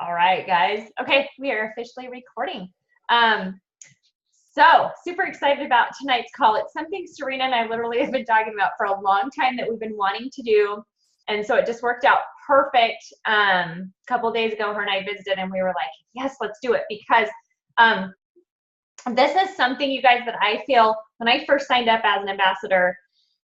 All right, guys. Okay, we are officially recording. So super excited about tonight's call. It's something Serina and I literally have been talking about for a long time that we've been wanting to do. And so it just worked out perfect. A couple of days ago, her and I visited and we were like, yes, let's do it, because this is something, you guys, that I feel when I first signed up as an ambassador,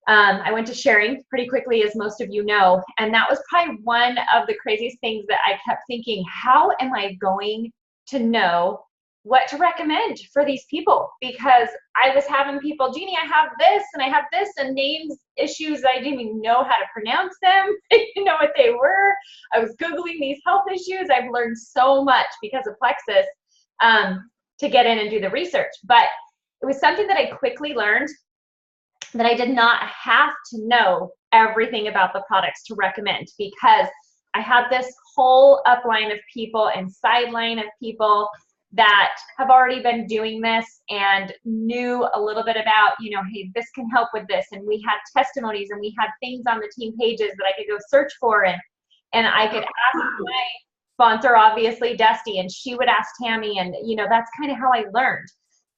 I went to sharing pretty quickly, as most of you know, and that was probably one of the craziest things that I kept thinking, how am I going to know what to recommend for these people? Because I was having people, Jeannie, I have this and I have this, and names, issues, I didn't even know how to pronounce them. I didn't know what they were. I was Googling these health issues. I've learned so much because of Plexus to get in and do the research. But it was something that I quickly learned, that I did not have to know everything about the products to recommend, because I have this whole upline of people and sideline of people that have already been doing this and knew a little bit about, you know, hey, this can help with this. And we had testimonies and we had things on the team pages that I could go search for, and I could ask my sponsor, obviously, Dusty, and she would ask Tammy, and, you know, that's kind of how I learned.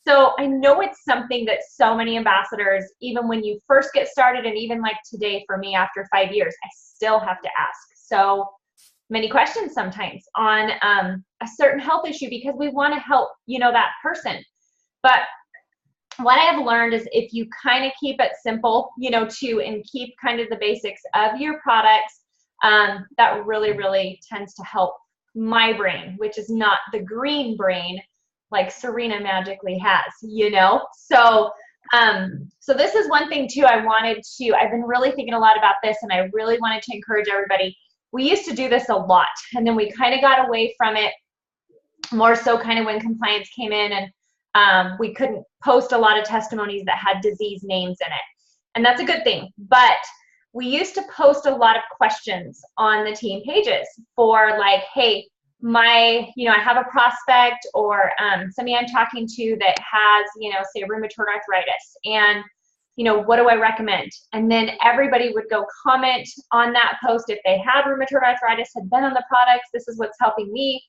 So I know it's something that so many ambassadors, even when you first get started, and even like today for me after 5 years, I still have to ask so many questions sometimes on a certain health issue, because we want to help, you know, that person. But what I have learned is if you kind of keep it simple, you know, and keep kind of the basics of your products, that really, really tends to help my brain, which is not the green brain like Serina magically has, you know? So, so this is one thing too, I've been really thinking a lot about this, and I really wanted to encourage everybody. We used to do this a lot, and then we kind of got away from it, more so kind of when compliance came in, and we couldn't post a lot of testimonies that had disease names in it. And that's a good thing. But we used to post a lot of questions on the team pages for like, hey, you know, I have a prospect or somebody I'm talking to that has, you know, say rheumatoid arthritis, and, you know, what do I recommend? And then everybody would go comment on that post if they had rheumatoid arthritis, had been on the products, this is what's helping me.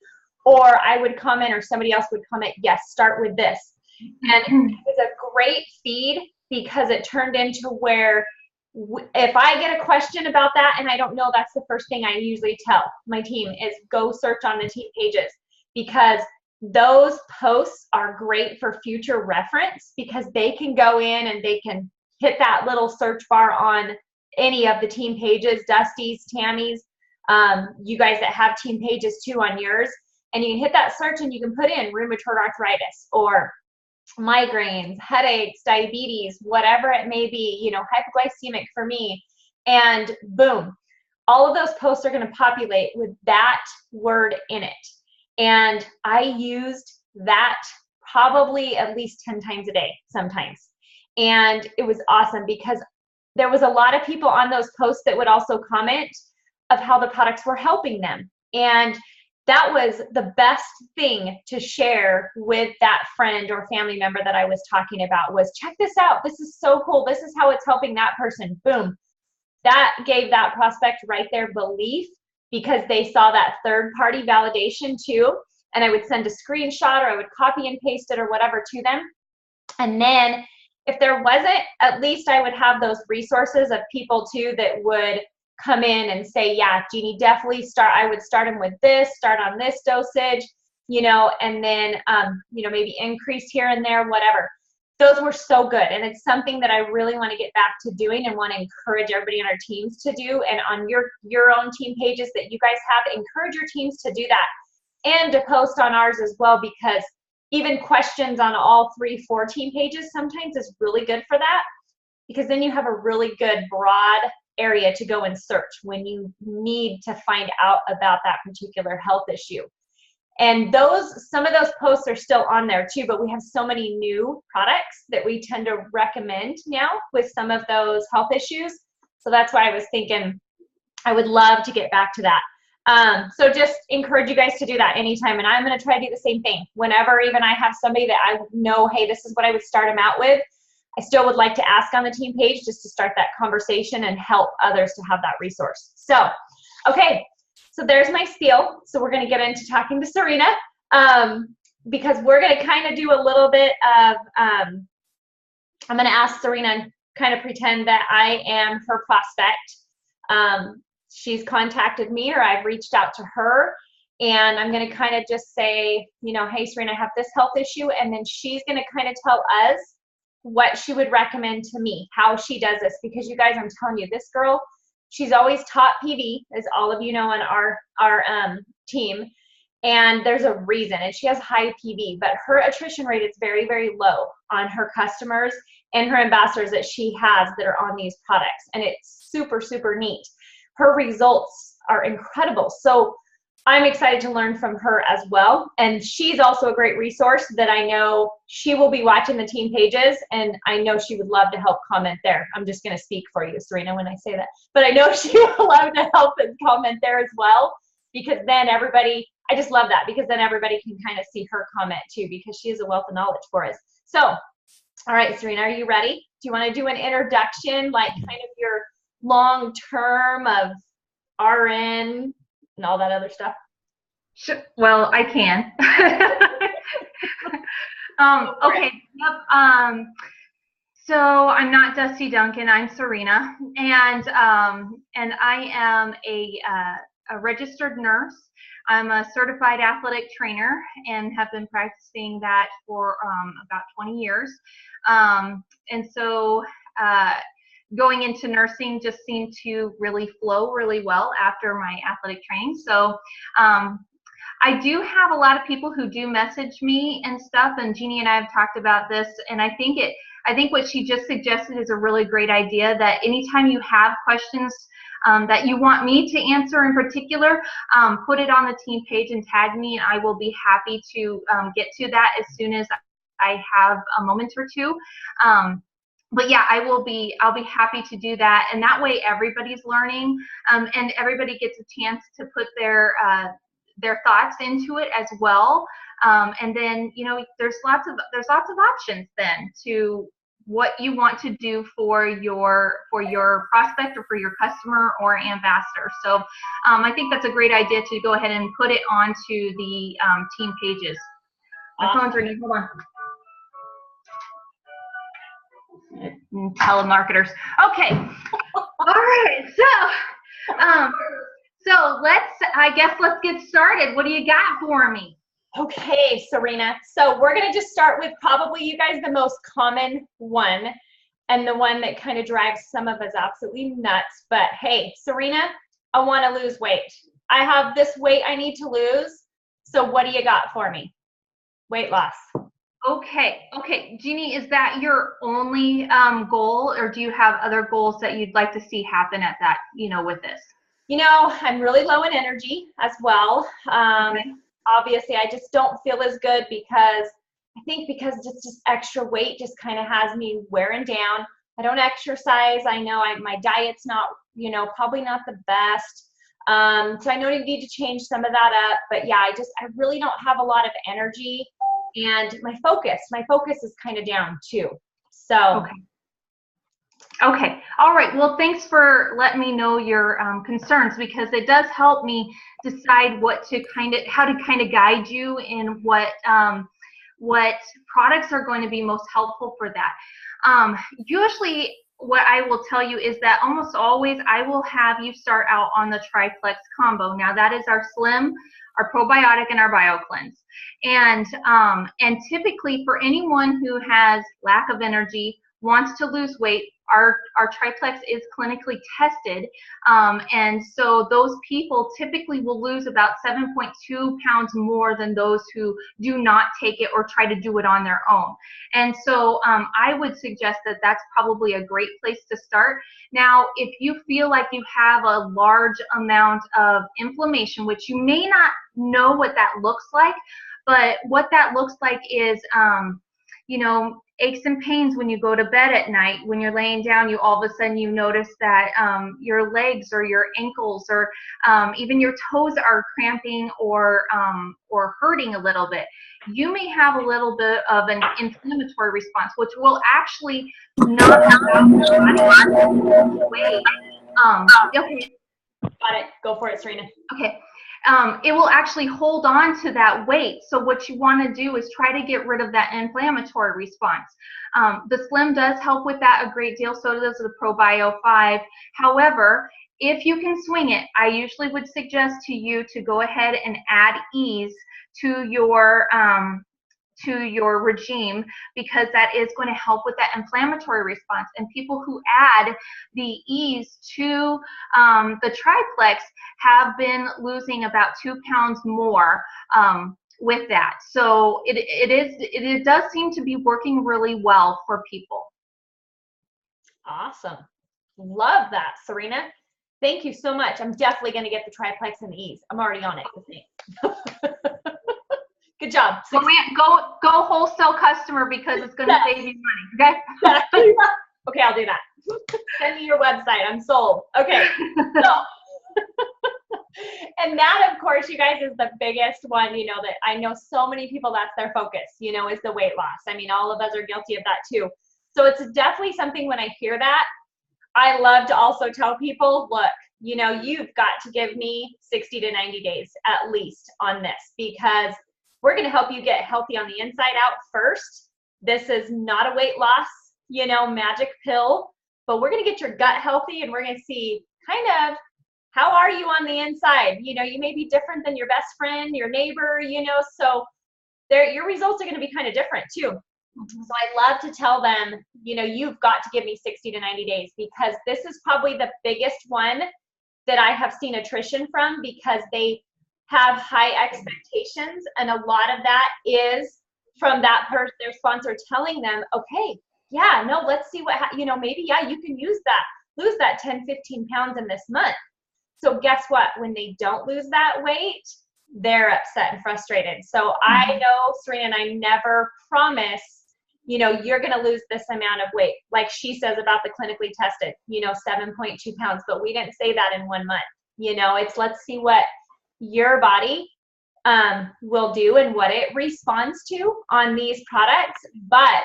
Or I would comment, or somebody else would comment, yes, start with this. And it was a great feed, because it turned into where if I get a question about that and I don't know, that's the first thing I usually tell my team is go search on the team pages, because those posts are great for future reference, because they can go in and they can hit that little search bar on any of the team pages, Dusty's, Tammy's, you guys that have team pages too on yours, and you can hit that search and you can put in rheumatoid arthritis or migraines, headaches, diabetes, whatever it may be, you know, hypoglycemic for me, and boom, all of those posts are going to populate with that word in it. And I used that probably at least 10 times a day sometimes. And it was awesome, because there was a lot of people on those posts that would also comment of how the products were helping them. And that was the best thing to share with that friend or family member that I was talking about, was check this out. This is so cool. This is how it's helping that person. Boom. That gave that prospect right there belief, because they saw that third-party validation too. And I would send a screenshot, or I would copy and paste it or whatever to them. And then if there wasn't, at least I would have those resources of people too that would come in and say, yeah, Jeannie, definitely start. I would start them with this, start on this dosage, you know, and then, you know, maybe increase here and there, whatever. Those were so good. And it's something that I really want to get back to doing and want to encourage everybody on our teams to do. And on your own team pages that you guys have, encourage your teams to do that and to post on ours as well, because even questions on all 3-4 team pages sometimes is really good for that, because then you have a really good broad area to go and search when you need to find out about that particular health issue. And some of those posts are still on there too, but we have so many new products that we tend to recommend now with some of those health issues. So that's why I was thinking I would love to get back to that. So just encourage you guys to do that anytime. And I'm going to try to do the same thing whenever even I have somebody that I know, hey, this is what I would start them out with. I still would like to ask on the team page just to start that conversation and help others to have that resource. So, okay. So there's my spiel. So we're going to get into talking to Serina, because we're going to kind of do a little bit of, I'm going to ask Serina and kind of pretend that I am her prospect. She's contacted me, or I've reached out to her, and I'm going to kind of just say, you know, hey, Serina, I have this health issue, and then she's going to kind of tell us what she would recommend to me, how she does this, because you guys, I'm telling you, this girl, she's always taught PV, as all of you know on our team, and there's a reason, and she has high PV, but her attrition rate is very, very low on her customers and her ambassadors that she has that are on these products, and it's super, super neat. Her results are incredible. So I'm excited to learn from her as well. And she's also a great resource that I know she will be watching the team pages, and I know she would love to help comment there. I'm just going to speak for you, Serina, when I say that. But I know she would love to help and comment there as well, because then everybody, I just love that, because then everybody can kind of see her comment too, because she has a wealth of knowledge for us. So, all right, Serina, are you ready? Do you want to do an introduction, like kind of your long term of RN and all that other stuff? Sure. Well, I can. Okay. Yep. So I'm not Dusty Duncan. I'm Serina, and I am a registered nurse. I'm a certified athletic trainer and have been practicing that for about 20 years. And so going into nursing just seemed to really flow really well after my athletic training. So I do have a lot of people who do message me and stuff, and Jeannie and I have talked about this, and I think what she just suggested is a really great idea, that anytime you have questions that you want me to answer in particular, put it on the team page and tag me, and I will be happy to get to that as soon as I have a moment or two. But yeah, I'll be happy to do that, and that way everybody's learning, and everybody gets a chance to put their thoughts into it as well. And then, you know, there's lots of options then to what you want to do for your prospect or for your customer or ambassador. So I think that's a great idea to go ahead and put it onto the team pages. My phone's ringing. Hold on. Telemarketers. Okay. All right. So let's get started. What do you got for me? Okay, Serina. So we're going to just start with probably, you guys, the most common one, and the one that kind of drives some of us absolutely nuts. But hey, Serina, I want to lose weight. I have this weight I need to lose. So what do you got for me? Weight loss. Okay, Jeannie, is that your only goal, or do you have other goals that you'd like to see happen at that, you know, with this? You know, I'm really low in energy as well. Okay. Obviously, I just don't feel as good because just extra weight just kind of has me wearing down. I don't exercise. I know my diet's not, you know, probably not the best. So I know I need to change some of that up. But yeah, I really don't have a lot of energy. And my focus is kind of down too. So. Okay. All right. Well, thanks for letting me know your concerns, because it does help me decide how to kind of guide you in what products are going to be most helpful for that. Usually, what I will tell you is that almost always I will have you start out on the Triplex combo. Now, that is our Slim, our probiotic, and our BioCleanse. And typically for anyone who has lack of energy, wants to lose weight, our Triplex is clinically tested, and so those people typically will lose about 7.2 pounds more than those who do not take it or try to do it on their own. And so I would suggest that that's probably a great place to start. Now, if you feel like you have a large amount of inflammation, which you may not know what that looks like, but what that looks like is, you know, aches and pains when you go to bed at night. When you're laying down, you all of a sudden you notice that your legs or your ankles or even your toes are cramping or hurting a little bit. You may have a little bit of an inflammatory response, which will actually not away. Got it. Go for it, Serina. Okay. it will actually hold on to that weight. So what you want to do is try to get rid of that inflammatory response. The Slim does help with that a great deal. So does the ProBio 5. However, if you can swing it, I usually would suggest to you to go ahead and add ease to your regime, because that is going to help with that inflammatory response. And people who add the ease to the triplex have been losing about 2 pounds more with that. So it does seem to be working really well for people. Awesome. Love that, Serina. Thank you so much. I'm definitely going to get the triplex and the ease. I'm already on it with me. Good job. Go wholesale customer, because it's going to save you money. Okay. Okay, I'll do that. Send me your website. I'm sold. Okay. So, and that, of course, you guys, is the biggest one, you know, that I know so many people, that's their focus, you know, is the weight loss. I mean, all of us are guilty of that too. So it's definitely something, when I hear that, I love to also tell people, look, you know, you've got to give me 60 to 90 days at least on this, because we're going to help you get healthy on the inside out first. This is not a weight loss, you know, magic pill, but we're going to get your gut healthy, and we're going to see kind of how are you on the inside. You know, you may be different than your best friend, your neighbor, you know, so your results are going to be kind of different too. So I love to tell them, you know, you've got to give me 60 to 90 days, because this is probably the biggest one that I have seen attrition from, because they have high expectations, and a lot of that is from that person, their sponsor, telling them, okay, yeah, no, let's see what, you know, maybe, yeah, you can lose that 10, 15 pounds in this month. So guess what? When they don't lose that weight, they're upset and frustrated. So I know, Serina, and I never promise, you know, you're going to lose this amount of weight. Like she says about the clinically tested, you know, 7.2 pounds, but we didn't say that in 1 month. You know, it's, let's see what your body will do and what it responds to on these products. But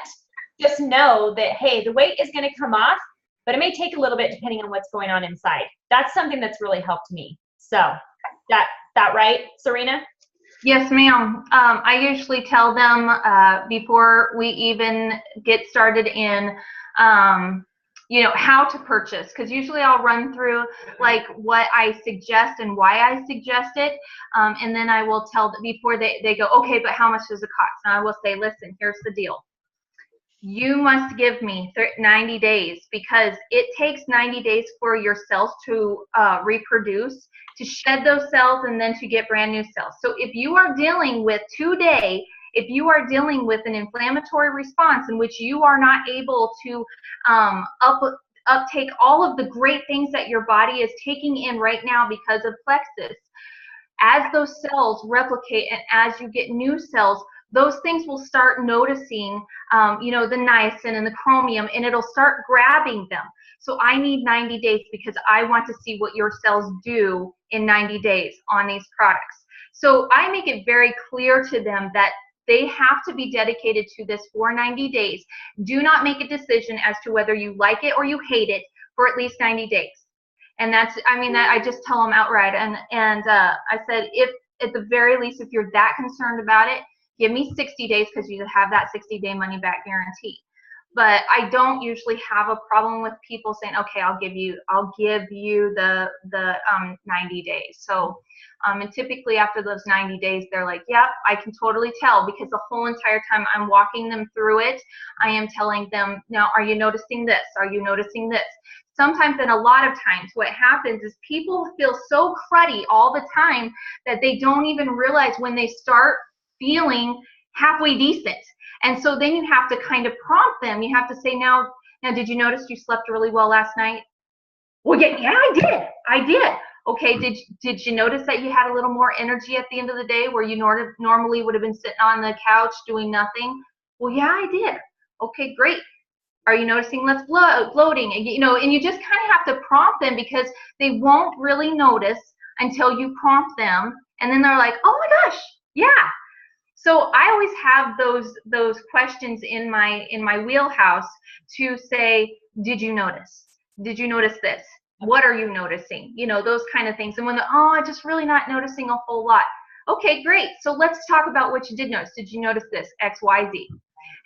just know that, hey, the weight is going to come off, but it may take a little bit depending on what's going on inside. That's something that's really helped me. So that right, Serina? Yes, ma'am. I usually tell them before we even get started in you know, how to purchase, because usually I'll run through like what I suggest and why I suggest it, and then I will tell them before they go, okay, but how much does it cost? And I will say, listen, here's the deal. You must give me 90 days, because it takes 90 days for your cells to reproduce, to shed those cells, and then to get brand new cells. So if you are dealing with today, if you are dealing with an inflammatory response in which you are not able to uptake all of the great things that your body is taking in right now because of plexus, as those cells replicate and as you get new cells, those things will start noticing, you know, the niacin and the chromium, and it'll start grabbing them. So I need 90 days, because I want to see what your cells do in 90 days on these products. So I make it very clear to them that they have to be dedicated to this for 90 days. Do not make a decision as to whether you like it or you hate it for at least 90 days. And that's, I mean, that I just tell them outright. And I said, if at the very least, if you're that concerned about it, give me 60 days, because you have that 60-day money back guarantee. But I don't usually have a problem with people saying, okay, I'll give you the 90 days. So, and typically after those 90 days, they're like, yep, I can totally tell, because the whole entire time I'm walking them through it, I am telling them, now, are you noticing this? Are you noticing this? Sometimes, and a lot of times, what happens is people feel so cruddy all the time that they don't even realize when they start feeling halfway decent. And so then you have to kind of prompt them. You have to say, now, did you notice you slept really well last night? Well, yeah, I did. Okay, did you notice that you had a little more energy at the end of the day, where you normally would have been sitting on the couch doing nothing? Well, yeah, I did. Okay, great. Are you noticing less bloating? And, you know, and you just kind of have to prompt them, because they won't really notice until you prompt them, and then they're like, oh my gosh, yeah. So I always have those questions in my wheelhouse to say, did you notice? Did you notice this? What are you noticing? You know, those kind of things. And when oh, I'm just really not noticing a whole lot. Okay, great. So let's talk about what you did notice. Did you notice this, X, Y, Z?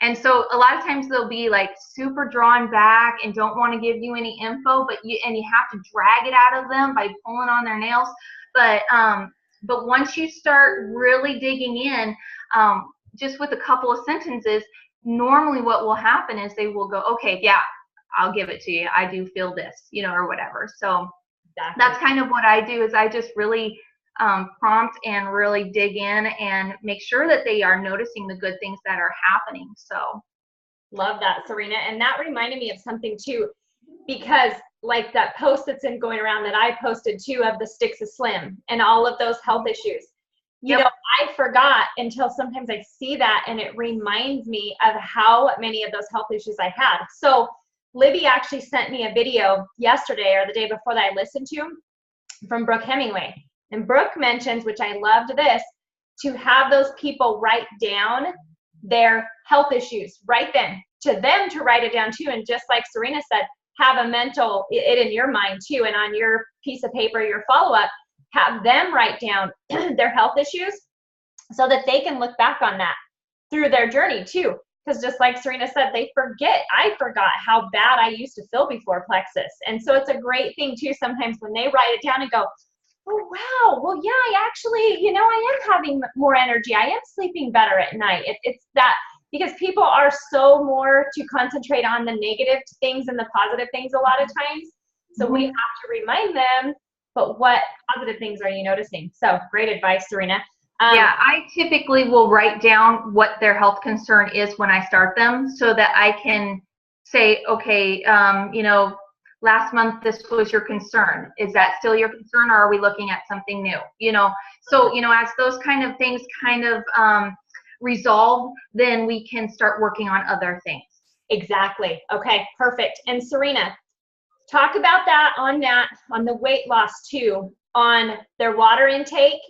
And so a lot of times they'll be like super drawn back and don't want to give you any info, but you have to drag it out of them by pulling on their nails. But once you start really digging in, just with a couple of sentences, normally what will happen is they will go, okay, yeah, I'll give it to you. I do feel this, you know, or whatever. So exactly. That's kind of what I do, is I just really prompt and really dig in and make sure that they are noticing the good things that are happening. So love that, Serina. And that reminded me of something too, because like that post that's going around that I posted too, of the sticks of slim and all of those health issues. You know, I forgot until sometimes I see that, and it reminds me of how many of those health issues I had. So Libby actually sent me a video yesterday or the day before that I listened to from Brooke Hemingway. And Brooke mentions, which I loved this, to have those people write down their health issues right then, to them to write it down too. And just like Serina said, have a mental, it in your mind too, and on your piece of paper, your follow-up, have them write down their health issues so that they can look back on that through their journey too. Because just like Serina said, they forget. I forgot how bad I used to feel before plexus. And so it's a great thing too sometimes when they write it down and go, oh, wow, well, yeah, I actually, you know, I am having more energy. I am sleeping better at night. It's that, because people are so more to concentrate on the negative things and the positive things a lot of times. So we have to remind them, but what positive things are you noticing? So great advice, Serina. Yeah, I typically will write down what their health concern is when I start them, so that I can say, okay, you know, last month this was your concern. Is that still your concern, or are we looking at something new? You know, so, you know, as those kind of things kind of resolve, then we can start working on other things. Exactly. Okay, perfect. And Serina, talk about that on the weight loss too, on their water intake,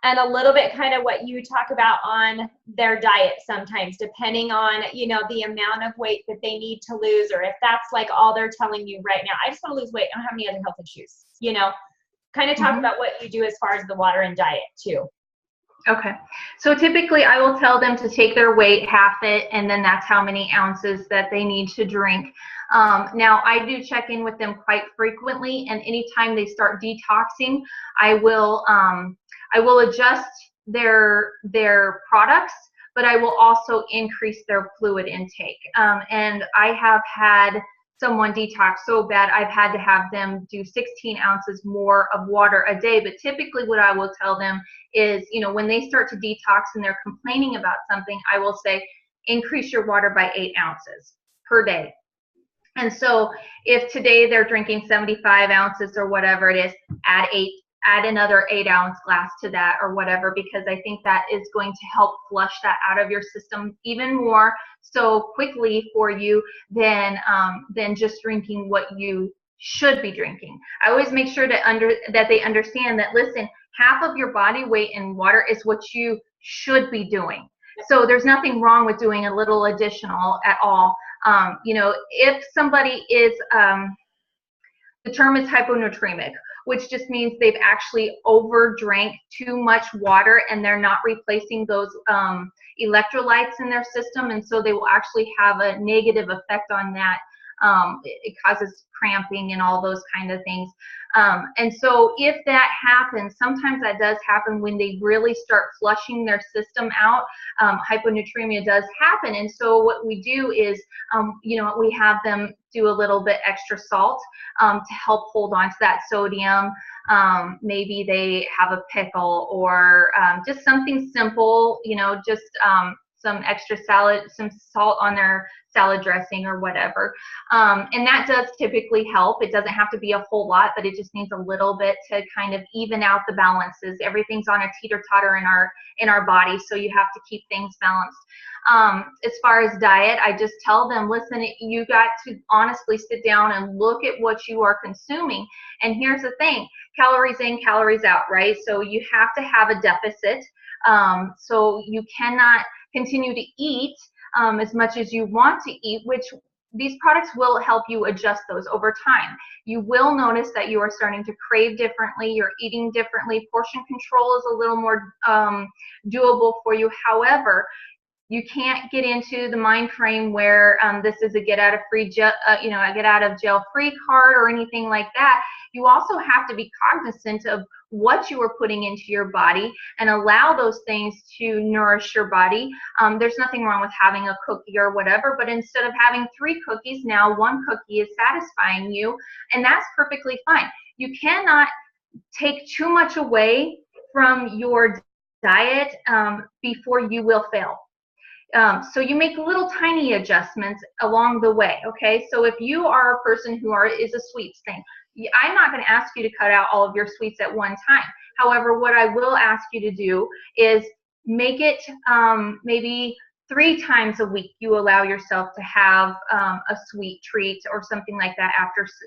and a little bit kind of what you talk about on their diet sometimes, depending on, you know, the amount of weight that they need to lose, or if that's like all they're telling you right now, I just want to lose weight, I don't have any other health issues, you know, kind of talk about what you do as far as the water and diet too. Okay. So typically I will tell them to take their weight, half it, and then that's how many ounces that they need to drink. Now I do check in with them quite frequently, and anytime they start detoxing, I will adjust their products, but I will also increase their fluid intake. And I have had someone detox so bad, I've had to have them do 16 ounces more of water a day. But typically what I will tell them is, you know, when they start to detox and they're complaining about something, I will say, increase your water by 8 ounces per day. And so if today they're drinking 75 ounces or whatever it is, add another 8-ounce glass to that or whatever, because I think that is going to help flush that out of your system even more so quickly for you than just drinking what you should be drinking. I always make sure that they understand that, listen, half of your body weight in water is what you should be doing. So there's nothing wrong with doing a little additional at all. You know, if somebody is, the term is hyponatremic, which just means they've actually overdrank too much water and they're not replacing those electrolytes in their system, and so they will actually have a negative effect on that. It causes cramping and all those kind of things. And so if that happens, sometimes that does happen when they really start flushing their system out. Hyponatremia does happen. And so what we do is, you know, we have them do a little bit extra salt to help hold on to that sodium. Maybe they have a pickle, or just something simple, you know, just some extra some salt on their salad dressing or whatever. And that does typically help. It doesn't have to be a whole lot, but it just needs a little bit to kind of even out the balances. Everything's on a teeter-totter in our body, so you have to keep things balanced. As far as diet, I just tell them, listen, you got to honestly sit down and look at what you are consuming. And here's the thing, calories in, calories out, right? So you have to have a deficit. So you cannot continue to eat as much as you want to eat, which these products will help you adjust those over time. You will notice that you are starting to crave differently, you're eating differently, portion control is a little more doable for you. However, you can't get into the mind frame where this is a get out of jail free card or anything like that. You also have to be cognizant of what you are putting into your body and allow those things to nourish your body. There's nothing wrong with having a cookie or whatever, but instead of having 3 cookies, now 1 cookie is satisfying you, and that's perfectly fine. You cannot take too much away from your diet before you will fail. So you make little tiny adjustments along the way, okay? So if you are a person who is a sweets thing, I'm not going to ask you to cut out all of your sweets at one time. However, what I will ask you to do is make it maybe 3 times a week you allow yourself to have a sweet treat or something like that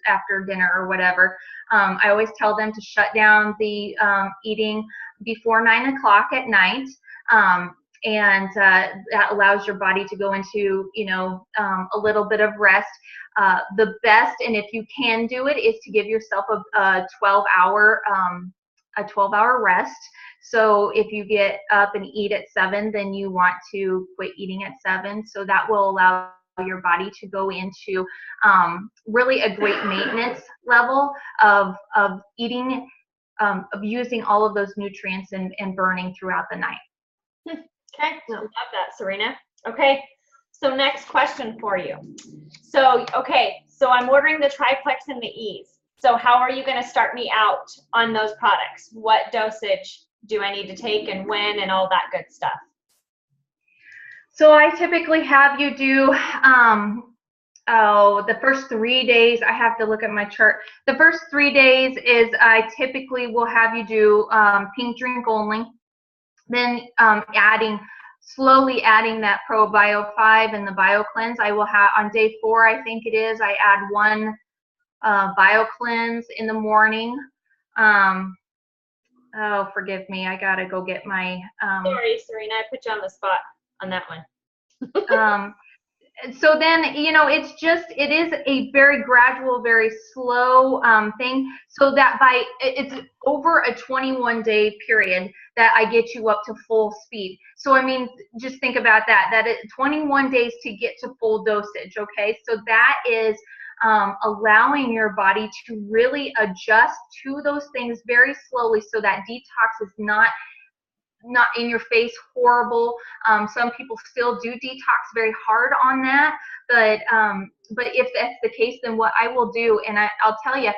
after dinner or whatever. I always tell them to shut down the eating before 9 o'clock at night. And that allows your body to go into, a little bit of rest. The best, and if you can do it, is to give yourself a 12-hour rest. So if you get up and eat at 7, then you want to quit eating at 7. So that will allow your body to go into really a great maintenance level of eating, of using all of those nutrients and burning throughout the night. Okay, love that, Serina. Okay, so next question for you. So I'm ordering the Triplex and the Ease. So how are you going to start me out on those products? What dosage do I need to take and when and all that good stuff? So I typically have you do the first 3 days. I have to look at my chart. The first 3 days is I typically will have you do pink drink only. Then slowly adding that Pro Bio 5 and the Bio Cleanse. I will have on day 4, I think it is, I add 1 Bio Cleanse in the morning. Oh, forgive me, I gotta go get my. Sorry, Serina, I put you on the spot on that one. So then, it is a very gradual, very slow thing, so that it's over a 21-day period that I get you up to full speed. So, I mean, just think about that 21 days to get to full dosage, okay? So that is allowing your body to really adjust to those things very slowly so that detox is not in your face, horrible. Some people still do detox very hard on that, but if that's the case, then what I will do, and I'll tell you,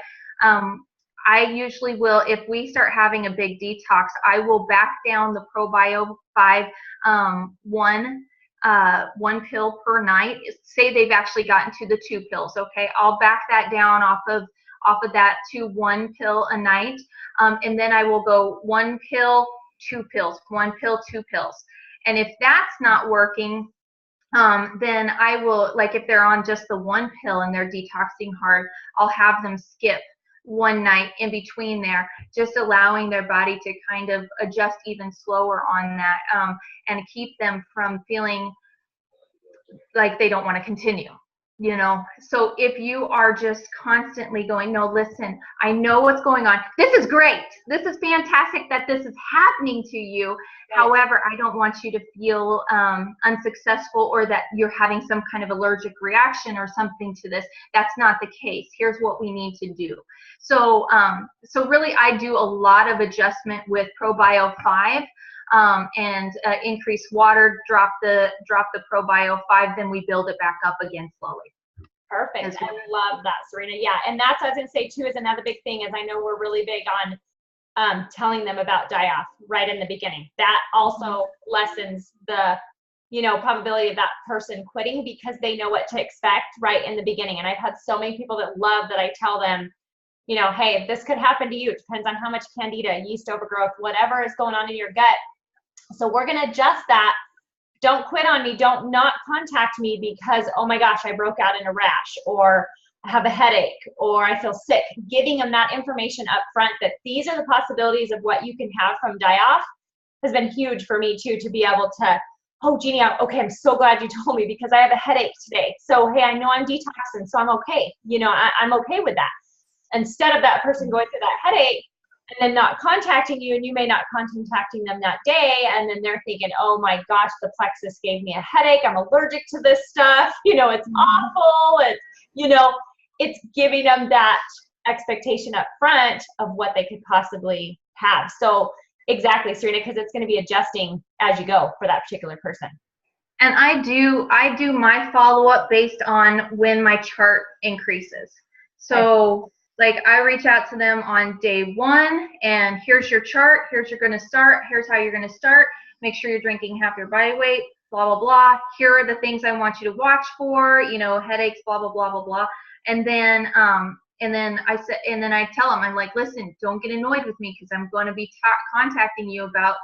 I usually will, if we start having a big detox, I will back down the Pro Bio 5 one pill per night. Say they've actually gotten to the 2 pills, okay? I'll back that down off of that to 1 pill a night, and then I will go 1 pill, 2 pills, 1 pill, 2 pills. And if that's not working, then I will, like if they're on just the 1 pill and they're detoxing hard, I'll have them skip 1 night in between there, just allowing their body to kind of adjust even slower on that, and keep them from feeling like they don't want to continue. So if you are just constantly going, no, listen, I know what's going on. This is great. This is fantastic that this is happening to you. Right. However, I don't want you to feel unsuccessful or that you're having some kind of allergic reaction or something to this. That's not the case. Here's what we need to do. So, so really, I do a lot of adjustment with Pro Bio 5. And increase water, drop the Pro Bio 5, then we build it back up again slowly. Perfect. I love that, Serina. Yeah, and that's what I was going to say too, is another big thing is I know we're really big on telling them about die-off right in the beginning. That also lessens the probability of that person quitting because they know what to expect right in the beginning. And I've had so many people that love that I tell them, hey, this could happen to you. It depends on how much candida, yeast overgrowth, whatever is going on in your gut. So we're going to adjust that. Don't quit on me. Don't not contact me because, oh my gosh, I broke out in a rash, or I have a headache, or I feel sick. Giving them that information up front that these are the possibilities of what you can have from die-off has been huge for me too, to be able to oh, Jeannie, okay, I'm so glad you told me because I have a headache today. So, hey, I know I'm detoxing, so I'm okay. You know, I'm okay with that. Instead of that person going through that headache and then not contacting you, and you may not contacting them that day, and then they're thinking, oh my gosh, the plexus gave me a headache. I'm allergic to this stuff. You know, it's awful. It's, you know, it's giving them that expectation up front of what they could possibly have. So exactly, Serina, because it's going to be adjusting as you go for that particular person. And I do my follow-up based on when my chart increases. So like I reach out to them on day 1 and here's your chart, here's you're going to start, here's how you're going to start. Make sure you're drinking half your body weight, blah, blah, blah. Here are the things I want you to watch for, you know, headaches, blah, blah, blah, blah, blah. And then I tell them, I'm like, listen, don't get annoyed with me because I'm going to be contacting you about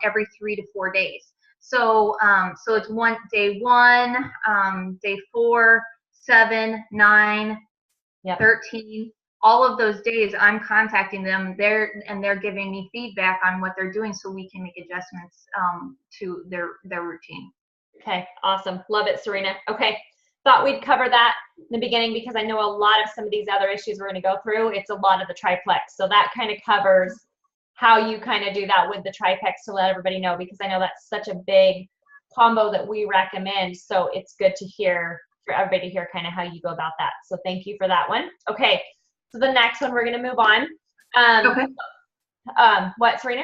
every 3 to 4 days. So it's day 1, day 4, 7, 9, 13. All of those days I'm contacting them. They're giving me feedback on what they're doing so we can make adjustments to their routine. Okay, awesome. Love it, Serina. Okay. Thought we'd cover that in the beginning because I know a lot of some of these other issues we're going to go through. It's a lot of the triplex. So that kind of covers how you kind of do that with the triplex to let everybody know, because I know that's such a big combo that we recommend. So it's good to hear, for everybody to hear kind of how you go about that. So thank you for that one. Okay. So the next one, we're going to move on. Okay. What, Serina?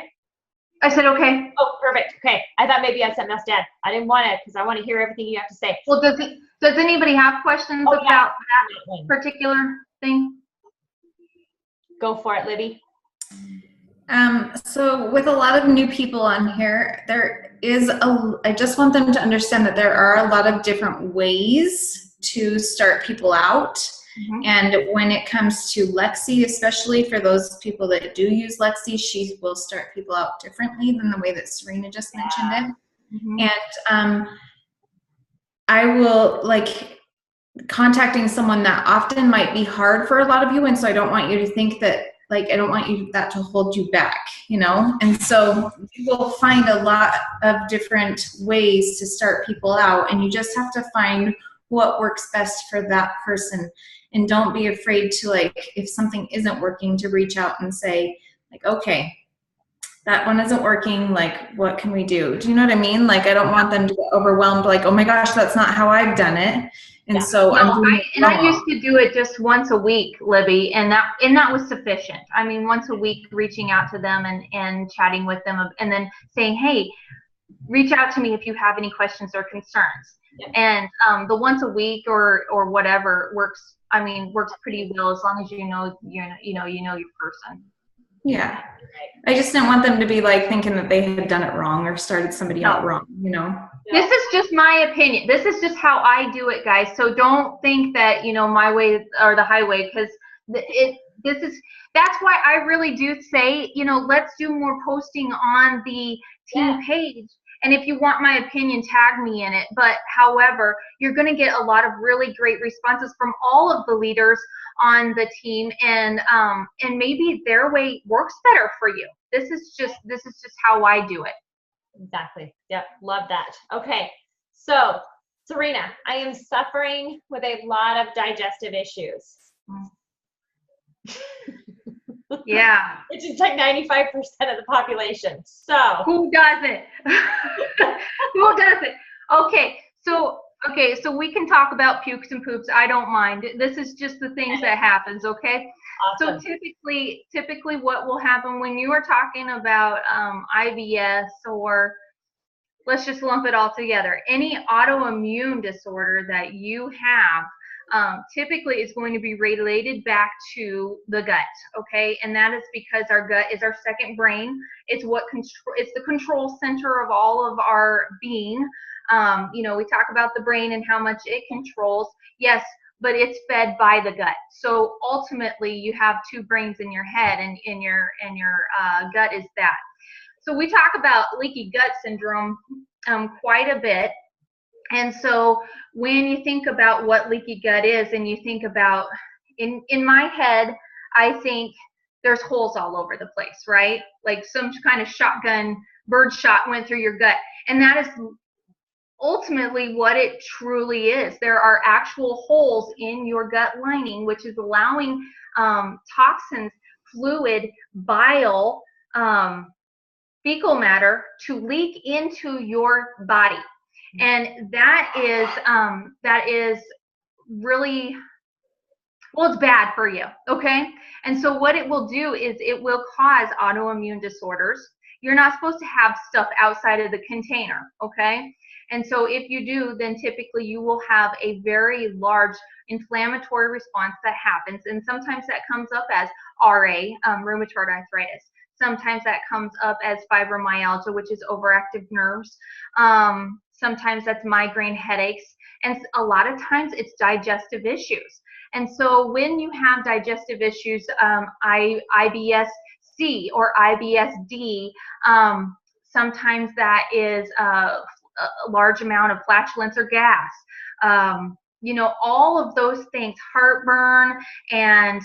I said, okay. Oh, perfect. Okay. I thought maybe you had something else to add. I didn't want to, because I want to hear everything you have to say. Well, does anybody have questions about that particular thing? Go for it, Libby. So with a lot of new people on here, I just want them to understand that there are a lot of different ways to start people out. Mm-hmm. And when it comes to Lexi, especially for those people that do use Lexi, she will start people out differently than the way that Serina just mentioned it. Mm-hmm. And I will, like, contacting someone that often might be hard for a lot of you, and so I don't want you to think that, like, I don't want that to hold you back, you know? And so you will find a lot of different ways to start people out, and you just have to find what works best for that person. And don't be afraid to, like, if something isn't working, to reach out and say, like, okay, that one isn't working, like, what can we do? Do you know what I mean? Like, I don't want them to get overwhelmed, like, oh my gosh, that's not how I've done it. And so I used to do it just once a week, Libby, and that was sufficient. I mean, once a week, reaching out to them and chatting with them, and then saying, hey, reach out to me if you have any questions or concerns. Yeah. And the once a week or whatever works pretty well, as long as you know your person. Yeah. I just didn't want them to be, like, thinking that they had done it wrong or started somebody out wrong, you know? This is just my opinion. This is just how I do it, guys. So don't think that, my way or the highway, because that's why I really do say, let's do more posting on the team page. And if you want my opinion, tag me in it. But however, you're going to get a lot of really great responses from all of the leaders on the team, and maybe their way works better for you. This is just how I do it. Exactly. Yep. Love that. Okay. So, Serina, I am suffering with a lot of digestive issues. Yeah. Which is like 95% of the population. So. Who doesn't? Who doesn't? Okay. So we can talk about pukes and poops. I don't mind. This is just the things that happens, okay? Awesome. So typically what will happen when you are talking about IBS, or let's just lump it all together, any autoimmune disorder that you have, typically is going to be related back to the gut, okay? And that is because our gut is our second brain. It's the control center of all of our being. We talk about the brain and how much it controls. Yes, but it's fed by the gut. So ultimately, you have two brains in your head, and in your gut is that. So we talk about leaky gut syndrome quite a bit. And so when you think about what leaky gut is, and you think about, in my head, I think there's holes all over the place, right? Like some kind of shotgun bird shot went through your gut. And that is ultimately what it truly is. There are actual holes in your gut lining, which is allowing toxins, fluid, bile, fecal matter to leak into your body. And that is really, well, it's bad for you, okay? And so what it will do is it will cause autoimmune disorders. You're not supposed to have stuff outside of the container, okay? And so if you do, then typically you will have a very large inflammatory response that happens. And sometimes that comes up as RA, rheumatoid arthritis. Sometimes that comes up as fibromyalgia, which is overactive nerves. Sometimes that's migraine headaches. And a lot of times it's digestive issues. And so when you have digestive issues, IBS-C or IBS-D, sometimes that is a large amount of flatulence or gas. You know, all of those things, heartburn and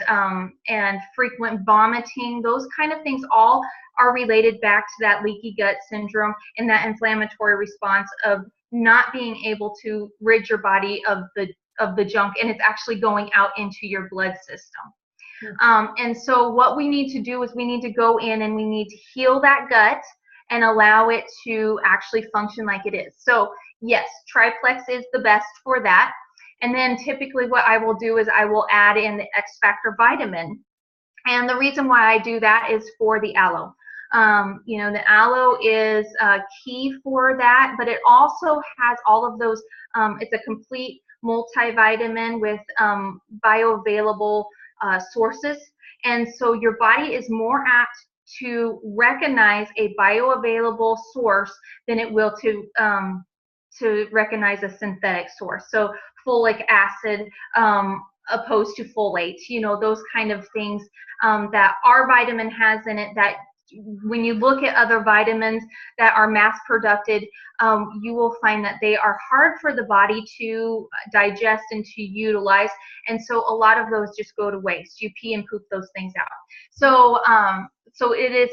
frequent vomiting, those kind of things all are related back to that leaky gut syndrome and that inflammatory response of not being able to rid your body of the junk, and it's actually going out into your blood system. And so what we need to do is we need to go in and we need to heal that gut and allow it to actually function like it is. So yes, triplex is the best for that. And then typically what I will do is I will add in the X Factor vitamin. And the reason why I do that is for the aloe. You know, the aloe is key for that, but it also has all of those, it's a complete multivitamin with bioavailable sources. And so your body is more apt to recognize a bioavailable source than it will to recognize a synthetic source. So folic acid opposed to folate, you know, those kind of things that our vitamin has in it, that when you look at other vitamins that are mass produced, you will find that they are hard for the body to digest and to utilize. And so a lot of those just go to waste. You pee and poop those things out. So, so it is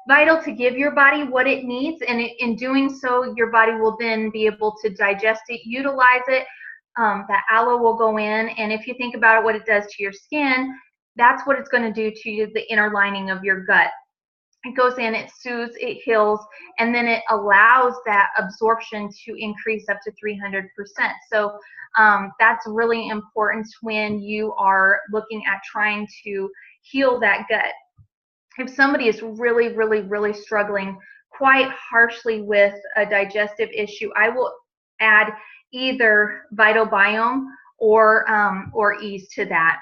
vital to give your body what it needs. And in doing so, your body will then be able to digest it, utilize it. That aloe will go in. And if you think about it, what it does to your skin, that's what it's going to do to the inner lining of your gut. It goes in, it soothes, it heals, and then it allows that absorption to increase up to 300%. So that's really important when you are looking at trying to heal that gut. If somebody is really, really, really struggling quite harshly with a digestive issue, I will add either Vital Biome or Ease to that,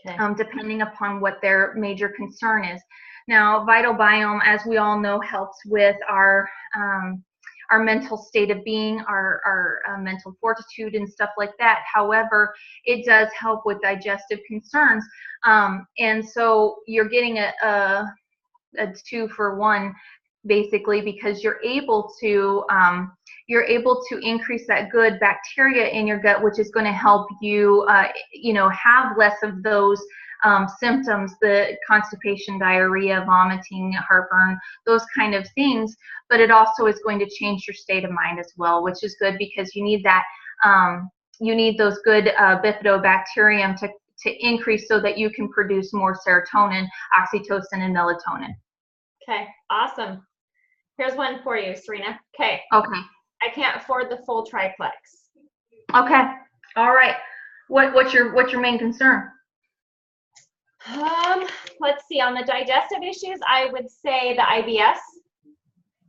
okay, depending upon what their major concern is. Now, Vital Biome, as we all know, helps with our mental state of being, our mental fortitude and stuff like that. However, it does help with digestive concerns. And so you're getting a 2-for-1 basically, because you're able to increase that good bacteria in your gut, which is going to help you, you know, have less of those symptoms, the constipation, diarrhea, vomiting, heartburn, those kind of things. But it also is going to change your state of mind as well, which is good because you need that, you need those good bifidobacterium to increase so that you can produce more serotonin, oxytocin, and melatonin. Okay, awesome. Here's one for you, Serina. Okay. Okay. I can't afford the full triplex. Okay. All right. What's your main concern? Let's see. On the digestive issues, I would say the IBS.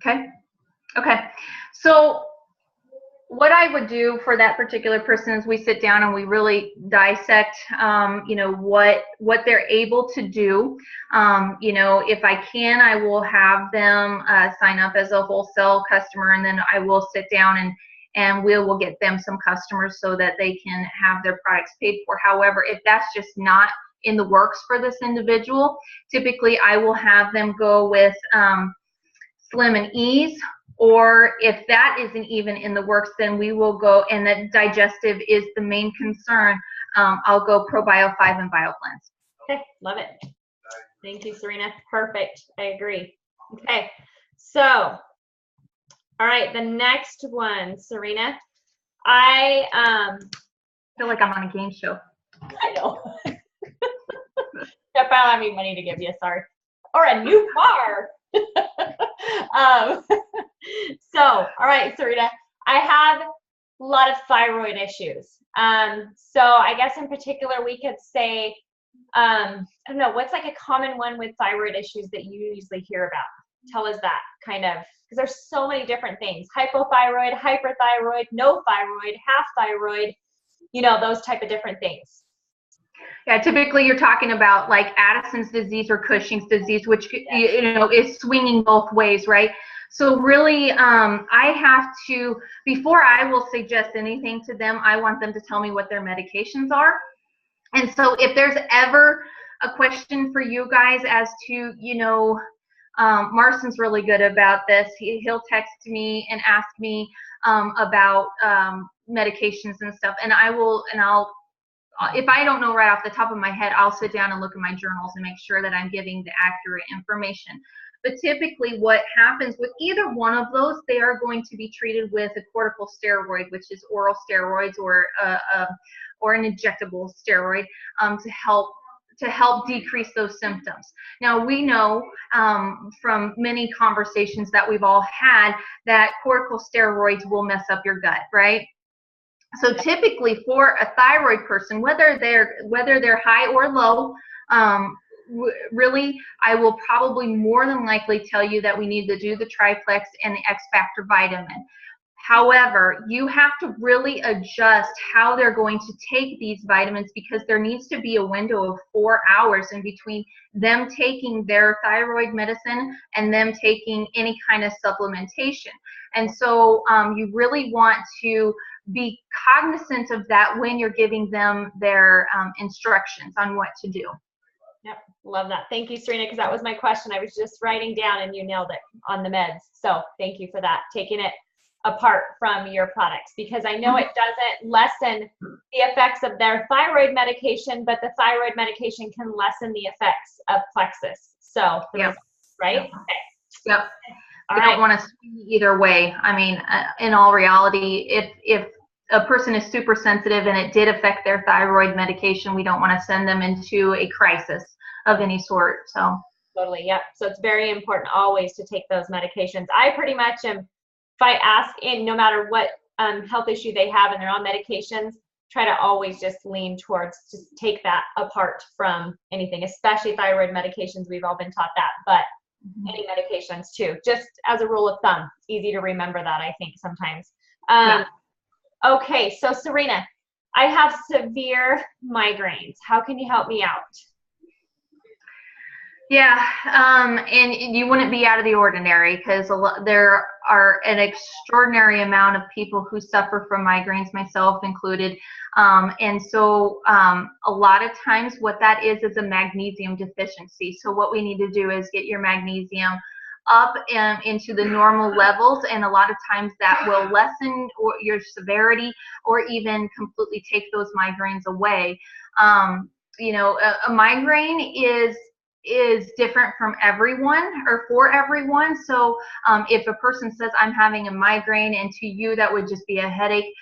Okay. Okay. So what I would do for that particular person is we sit down and we really dissect, you know, what they're able to do. You know, if I can, I will have them sign up as a wholesale customer, and then I will sit down and we will get them some customers so that they can have their products paid for. However, if that's just not in the works for this individual, typically I will have them go with Slim and Ease. Or if that isn't even in the works, then we will go, and that digestive is the main concern, I'll go ProBio 5 and BioCleanse. Okay, love it. Thank you, Serina. Perfect. I agree. Okay, so All right, the next one, Serina. I feel like I'm on a game show. I know. If I don't have any money to give you, sorry. Or a new car. So, all right, Serina, I have a lot of thyroid issues. So I guess in particular, we could say, I don't know, what's like a common one with thyroid issues that you usually hear about? Tell us that kind of, because there's so many different things. Hypothyroid, hyperthyroid, no thyroid, half thyroid, you know, those type of different things. Yeah, typically you're talking about like Addison's disease or Cushing's disease, which, you know, is swinging both ways, right? So really, I have to, before I will suggest anything to them, I want them to tell me what their medications are. And so if there's ever a question for you guys as to, you know, Marston's really good about this. He'll text me and ask me about medications and stuff, and I'll, if I don't know right off the top of my head, I'll sit down and look at my journals and make sure that I'm giving the accurate information. But typically what happens with either one of those, they are going to be treated with a corticosteroid, which is oral steroids, or an injectable steroid to help decrease those symptoms. Now, we know from many conversations that we've all had that corticosteroids will mess up your gut, right? So typically for a thyroid person, whether they're high or low, really, I will probably more than likely tell you that we need to do the triplex and the X Factor vitamin. However, you have to really adjust how they're going to take these vitamins, because there needs to be a window of 4 hours in between them taking their thyroid medicine and them taking any kind of supplementation. And so you really want to be cognizant of that when you're giving them their instructions on what to do. Yep, love that. Thank you, Serina, because that was my question. I was just writing down and you nailed it on the meds. So thank you for that, taking it apart from your products, because I know it doesn't lessen the effects of their thyroid medication, but the thyroid medication can lessen the effects of plexus. So, yep. Right? Yep. Okay. Yep. I don't want to swing either way. I mean, in all reality, if a person is super sensitive and it did affect their thyroid medication, we don't want to send them into a crisis of any sort. So totally, yep. So it's very important always to take those medications. I pretty much am, if I ask in, no matter what health issue they have and they're on medications, try to always just lean towards just take that apart from anything, especially thyroid medications. We've all been taught that, but any medications too, just as a rule of thumb. It's easy to remember that, I think, sometimes. Yeah. Okay, so Serina, I have severe migraines. How can you help me out? Yeah, and you wouldn't be out of the ordinary, because there are an extraordinary amount of people who suffer from migraines, myself included. And so a lot of times what that is a magnesium deficiency. So what we need to do is get your magnesium up and into the normal levels, and a lot of times that will lessen your severity or even completely take those migraines away. You know, a migraine is different from everyone or for everyone. So if a person says I'm having a migraine, and to you that would just be a headache,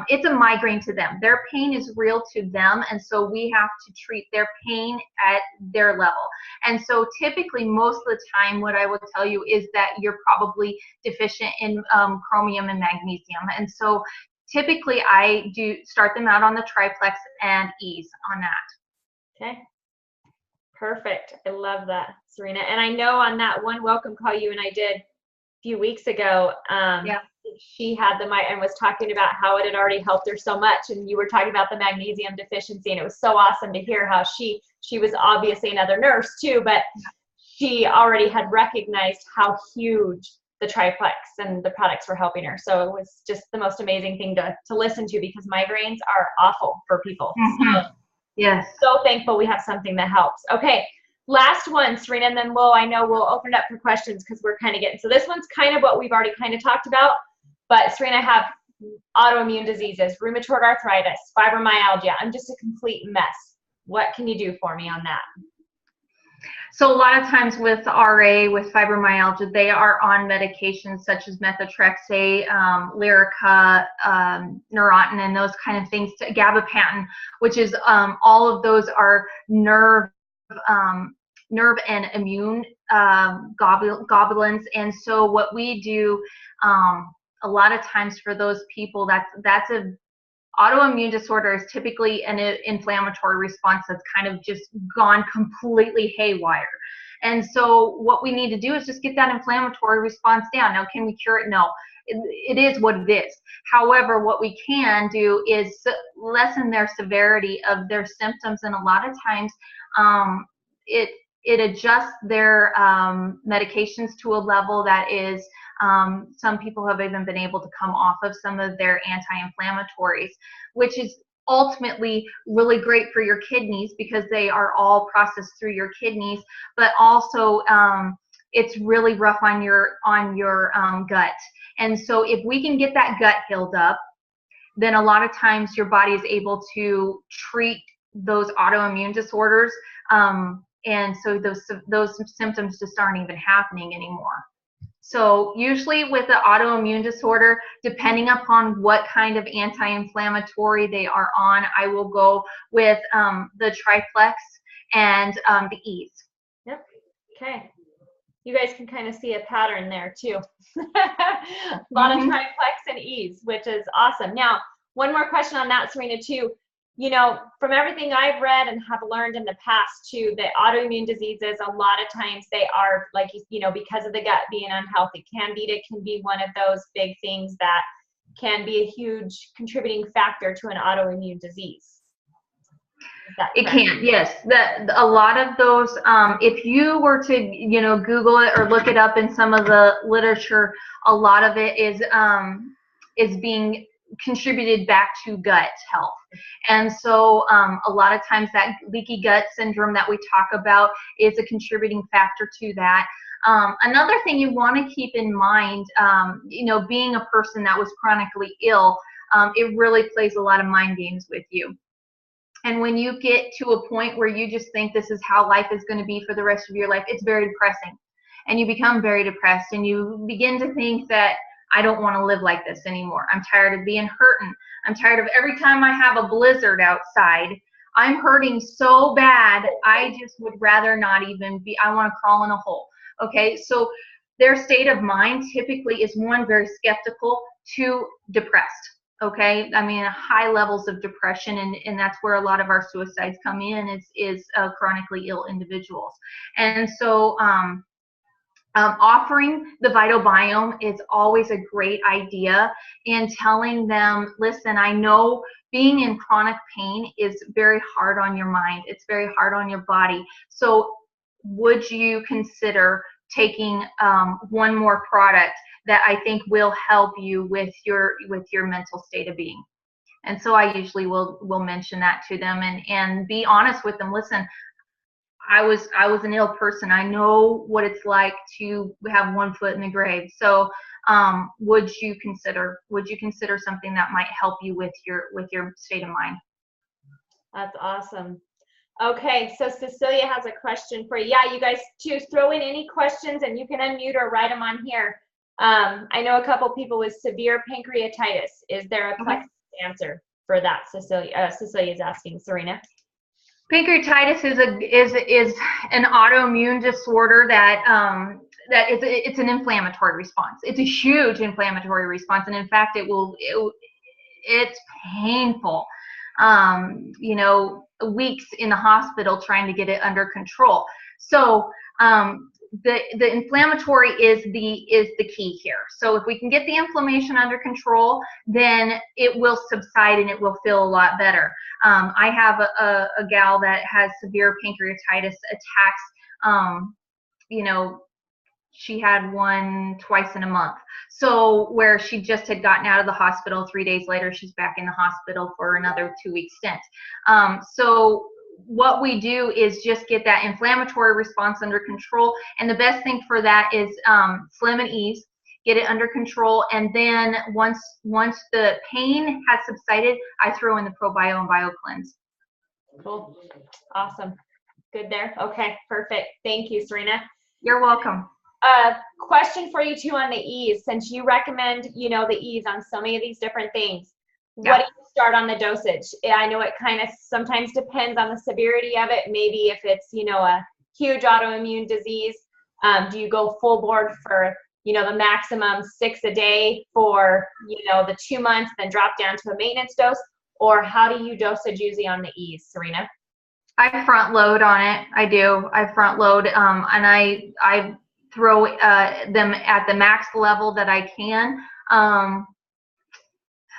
it's a migraine to them. Their pain is real to them, and so we have to treat their pain at their level. And so typically most of the time what I will tell you is that you're probably deficient in chromium and magnesium. And so typically I do start them out on the triplex and ease on that. Okay. Perfect. I love that, Serina. And I know on that one welcome call you and I did a few weeks ago, she had and was talking about how it had already helped her so much. And you were talking about the magnesium deficiency, and it was so awesome to hear how she was obviously another nurse too, but she already had recognized how huge the triplex and the products were helping her. So it was just the most amazing thing to listen to, because migraines are awful for people. So, yes. So thankful we have something that helps. Okay, last one, Serina, and then I know we'll open it up for questions, because we're kind of getting, so this one's kind of what we've already kind of talked about, but Serina, I have autoimmune diseases, rheumatoid arthritis, fibromyalgia. I'm just a complete mess. What can you do for me on that? So a lot of times with RA, with fibromyalgia, they are on medications such as methotrexate, Lyrica, Neurontin, and those kind of things, gabapentin, which is all of those are nerve and immune globulins. And so what we do a lot of times for those people, that's a autoimmune disorder is typically an inflammatory response that's kind of just gone completely haywire. And so what we need to do is just get that inflammatory response down. Now, can we cure it? No. It is what it is. However, what we can do is lessen their severity of their symptoms, and a lot of times it adjusts their medications to a level that is, some people have even been able to come off of some of their anti-inflammatories, which is ultimately really great for your kidneys because they are all processed through your kidneys, but also it's really rough on your gut. And so if we can get that gut healed up, then a lot of times your body is able to treat those autoimmune disorders, and so those symptoms just aren't even happening anymore. So usually with the autoimmune disorder, depending upon what kind of anti-inflammatory they are on, I will go with the triplex and the E's. Yep. Okay. You guys can kind of see a pattern there too. A lot of triplex and E's, which is awesome. Now, one more question on that, Serina, too. You know, from everything I've read and have learned in the past too, that autoimmune diseases, a lot of times they are like, you know, because of the gut being unhealthy. Candida can be one of those big things that can be a huge contributing factor to an autoimmune disease. It can, yes. A lot of those, if you were to, you know, Google it or look it up in some of the literature, a lot of it is being contributed back to gut health. And so a lot of times that leaky gut syndrome that we talk about is a contributing factor to that. Another thing you want to keep in mind, you know, being a person that was chronically ill, it really plays a lot of mind games with you. And when you get to a point where you just think this is how life is going to be for the rest of your life, it's very depressing. And you become very depressed, and you begin to think that I don't want to live like this anymore. I'm tired of being hurting. I'm tired of every time I have a blizzard outside, I'm hurting so bad, I just would rather not even be, I want to crawl in a hole. Okay, so their state of mind typically is, one, very skeptical, two, depressed. Okay, I mean, high levels of depression, and that's where a lot of our suicides come in, is chronically ill individuals. And so offering the Vital Biome is always a great idea, and telling them, listen, I know being in chronic pain is very hard on your mind. It's very hard on your body. So would you consider taking one more product that I think will help you with your mental state of being? And so I usually will mention that to them, and be honest with them. Listen, I was an ill person. I know what it's like to have one foot in the grave. So would you consider something that might help you with your state of mind? That's awesome. Okay, so Cecilia has a question for you. Yeah, you guys too, throw in any questions, and you can unmute or write them on here. I know a couple people with severe pancreatitis. Is there a plexus answer for that? Cecilia is asking. Serina. Pancreatitis is an autoimmune disorder that it's an inflammatory response. It's a huge inflammatory response, and in fact, it's painful. You know, weeks in the hospital trying to get it under control. So the inflammatory is the key here. So if we can get the inflammation under control, then it will subside and it will feel a lot better. I have a gal that has severe pancreatitis attacks. You know, she had one twice in a month. So where she just had gotten out of the hospital, 3 days later, she's back in the hospital for another 2-week stint. So what we do is just get that inflammatory response under control. And the best thing for that is Slim and Ease, get it under control. And then once the pain has subsided, I throw in the ProBio and BioCleanse. Cool. Awesome. Good there. Okay, perfect. Thank you, Serina. You're welcome. Question for you too on the E's, since you recommend, you know, the E's on so many of these different things. Yeah. What do you start on the dosage? I know it kind of sometimes depends on the severity of it. Maybe if it's, you know, a huge autoimmune disease, do you go full board for, you know, the maximum 6 a day for, you know, the 2 months, then drop down to a maintenance dose? Or how do you dosage usually on the E's, Serina? I front load on it. I do. I front load, and I throw them at the max level that I can.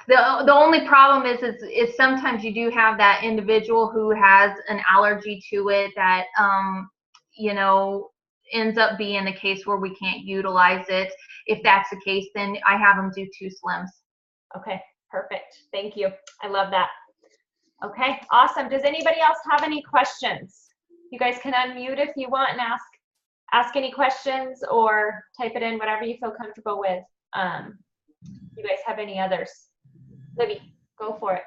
The only problem is sometimes you do have that individual who has an allergy to it that you know, ends up being the case where we can't utilize it. If that's the case, then I have them do 2 slims. Okay, perfect. Thank you. I love that. Okay, awesome. Does anybody else have any questions? You guys can unmute if you want and ask any questions, or type it in, whatever you feel comfortable with. You guys have any others? Libby, go for it.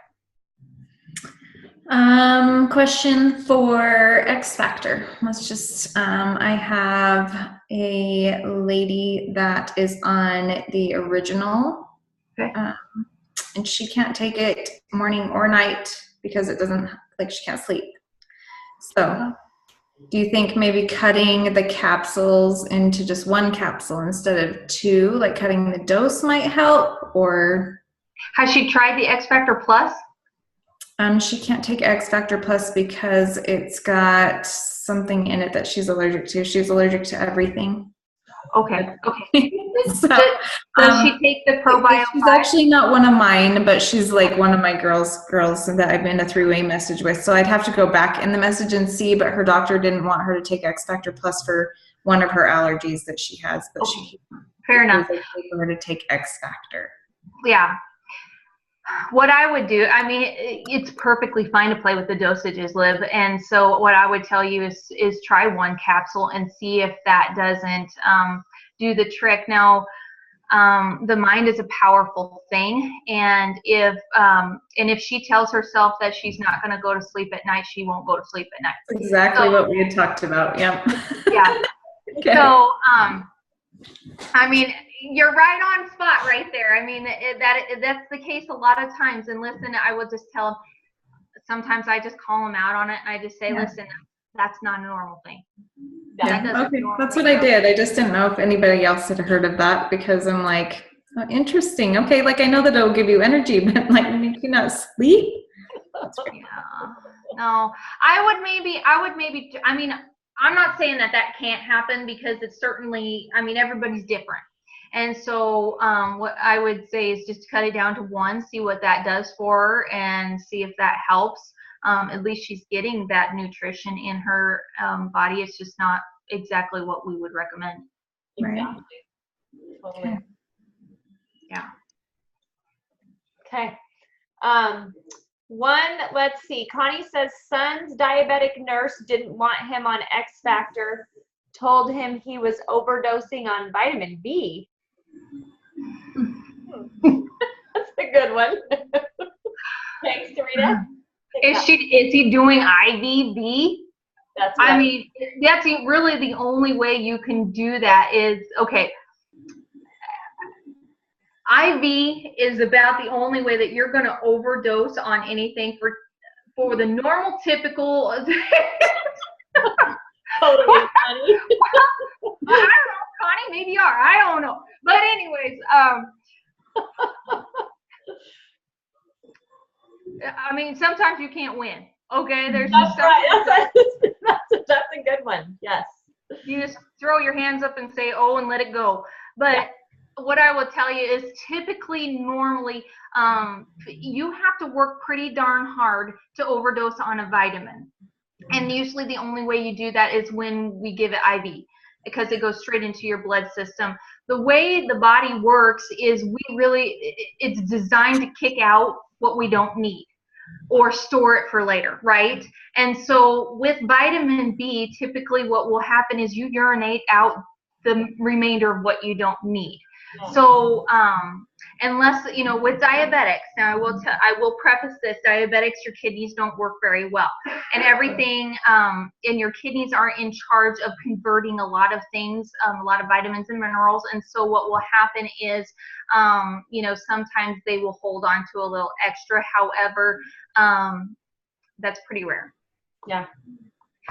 Question for X Factor. Let's just, I have a lady that is on the original, Okay. and she can't take it morning or night because it doesn't, like, she can't sleep. So do you think maybe cutting the capsules into just 1 capsule instead of 2, like cutting the dose, might help? Or has she tried the X Factor Plus? She can't take X Factor Plus because it's got something in it that she's allergic to. She's allergic to everything. Okay. Okay. So, does she take the ProBio? She's actually not one of mine, but she's like one of my girls that I've been a 3-way message with. So I'd have to go back in the message and see, but her doctor didn't want her to take X Factor Plus for one of her allergies that she has. But okay. Fair enough. For her to take X Factor. Yeah. What I would do, I mean, it's perfectly fine to play with the dosages, Liv. And so what I would tell you is try 1 capsule and see if that doesn't do the trick. Now, the mind is a powerful thing, and if she tells herself that she's not going to go to sleep at night, she won't go to sleep at night. That's exactly what we had talked about. Yeah. Yeah. Okay. So, I mean, you're right on spot right there. I mean, that's the case a lot of times. And listen, I will just tell them, sometimes I just call them out on it, and I just say, listen, that's not a normal thing. Yeah. Okay, that's what I did. I just didn't know if anybody else had heard of that, because I'm like, oh, interesting. Okay, like I know that it'll give you energy, but like make you not sleep. Yeah. No, I would maybe, I mean, I'm not saying that can't happen, because it's certainly, I mean, everybody's different. And so what I would say is just cut it down to 1, see what that does for her, and see if that helps. At least she's getting that nutrition in her body. It's just not exactly what we would recommend. Right. Totally. Okay. Yeah. Okay. Let's see. Connie says son's diabetic nurse didn't want him on X Factor, told him he was overdosing on vitamin B. That's a good one. Thanks, Serina. Is he doing IVB? That's right. I mean, that's really the only way you can do that is, okay, IV is about the only way that you're going to overdose on anything for the normal, typical. Totally, Connie. Well, I don't know, Connie, maybe you are. I don't know. But anyways, I mean, sometimes you can't win. Okay, there's just right. That's a good one. Yes. You just throw your hands up and say, "Oh," and let it go. But what I will tell you is, typically, normally, you have to work pretty darn hard to overdose on a vitamin. And usually the only way you do that is when we give it IV, because it goes straight into your blood system. The way the body works is it's designed to kick out what we don't need or store it for later, right? And so with vitamin B, typically what will happen is you urinate out the remainder of what you don't need. So, unless, you know, with diabetics, now I will preface this, diabetics, your kidneys don't work very well, and everything, and your kidneys are in charge of converting a lot of things, a lot of vitamins and minerals. And so what will happen is, you know, sometimes they will hold on to a little extra. However, that's pretty rare. Yeah.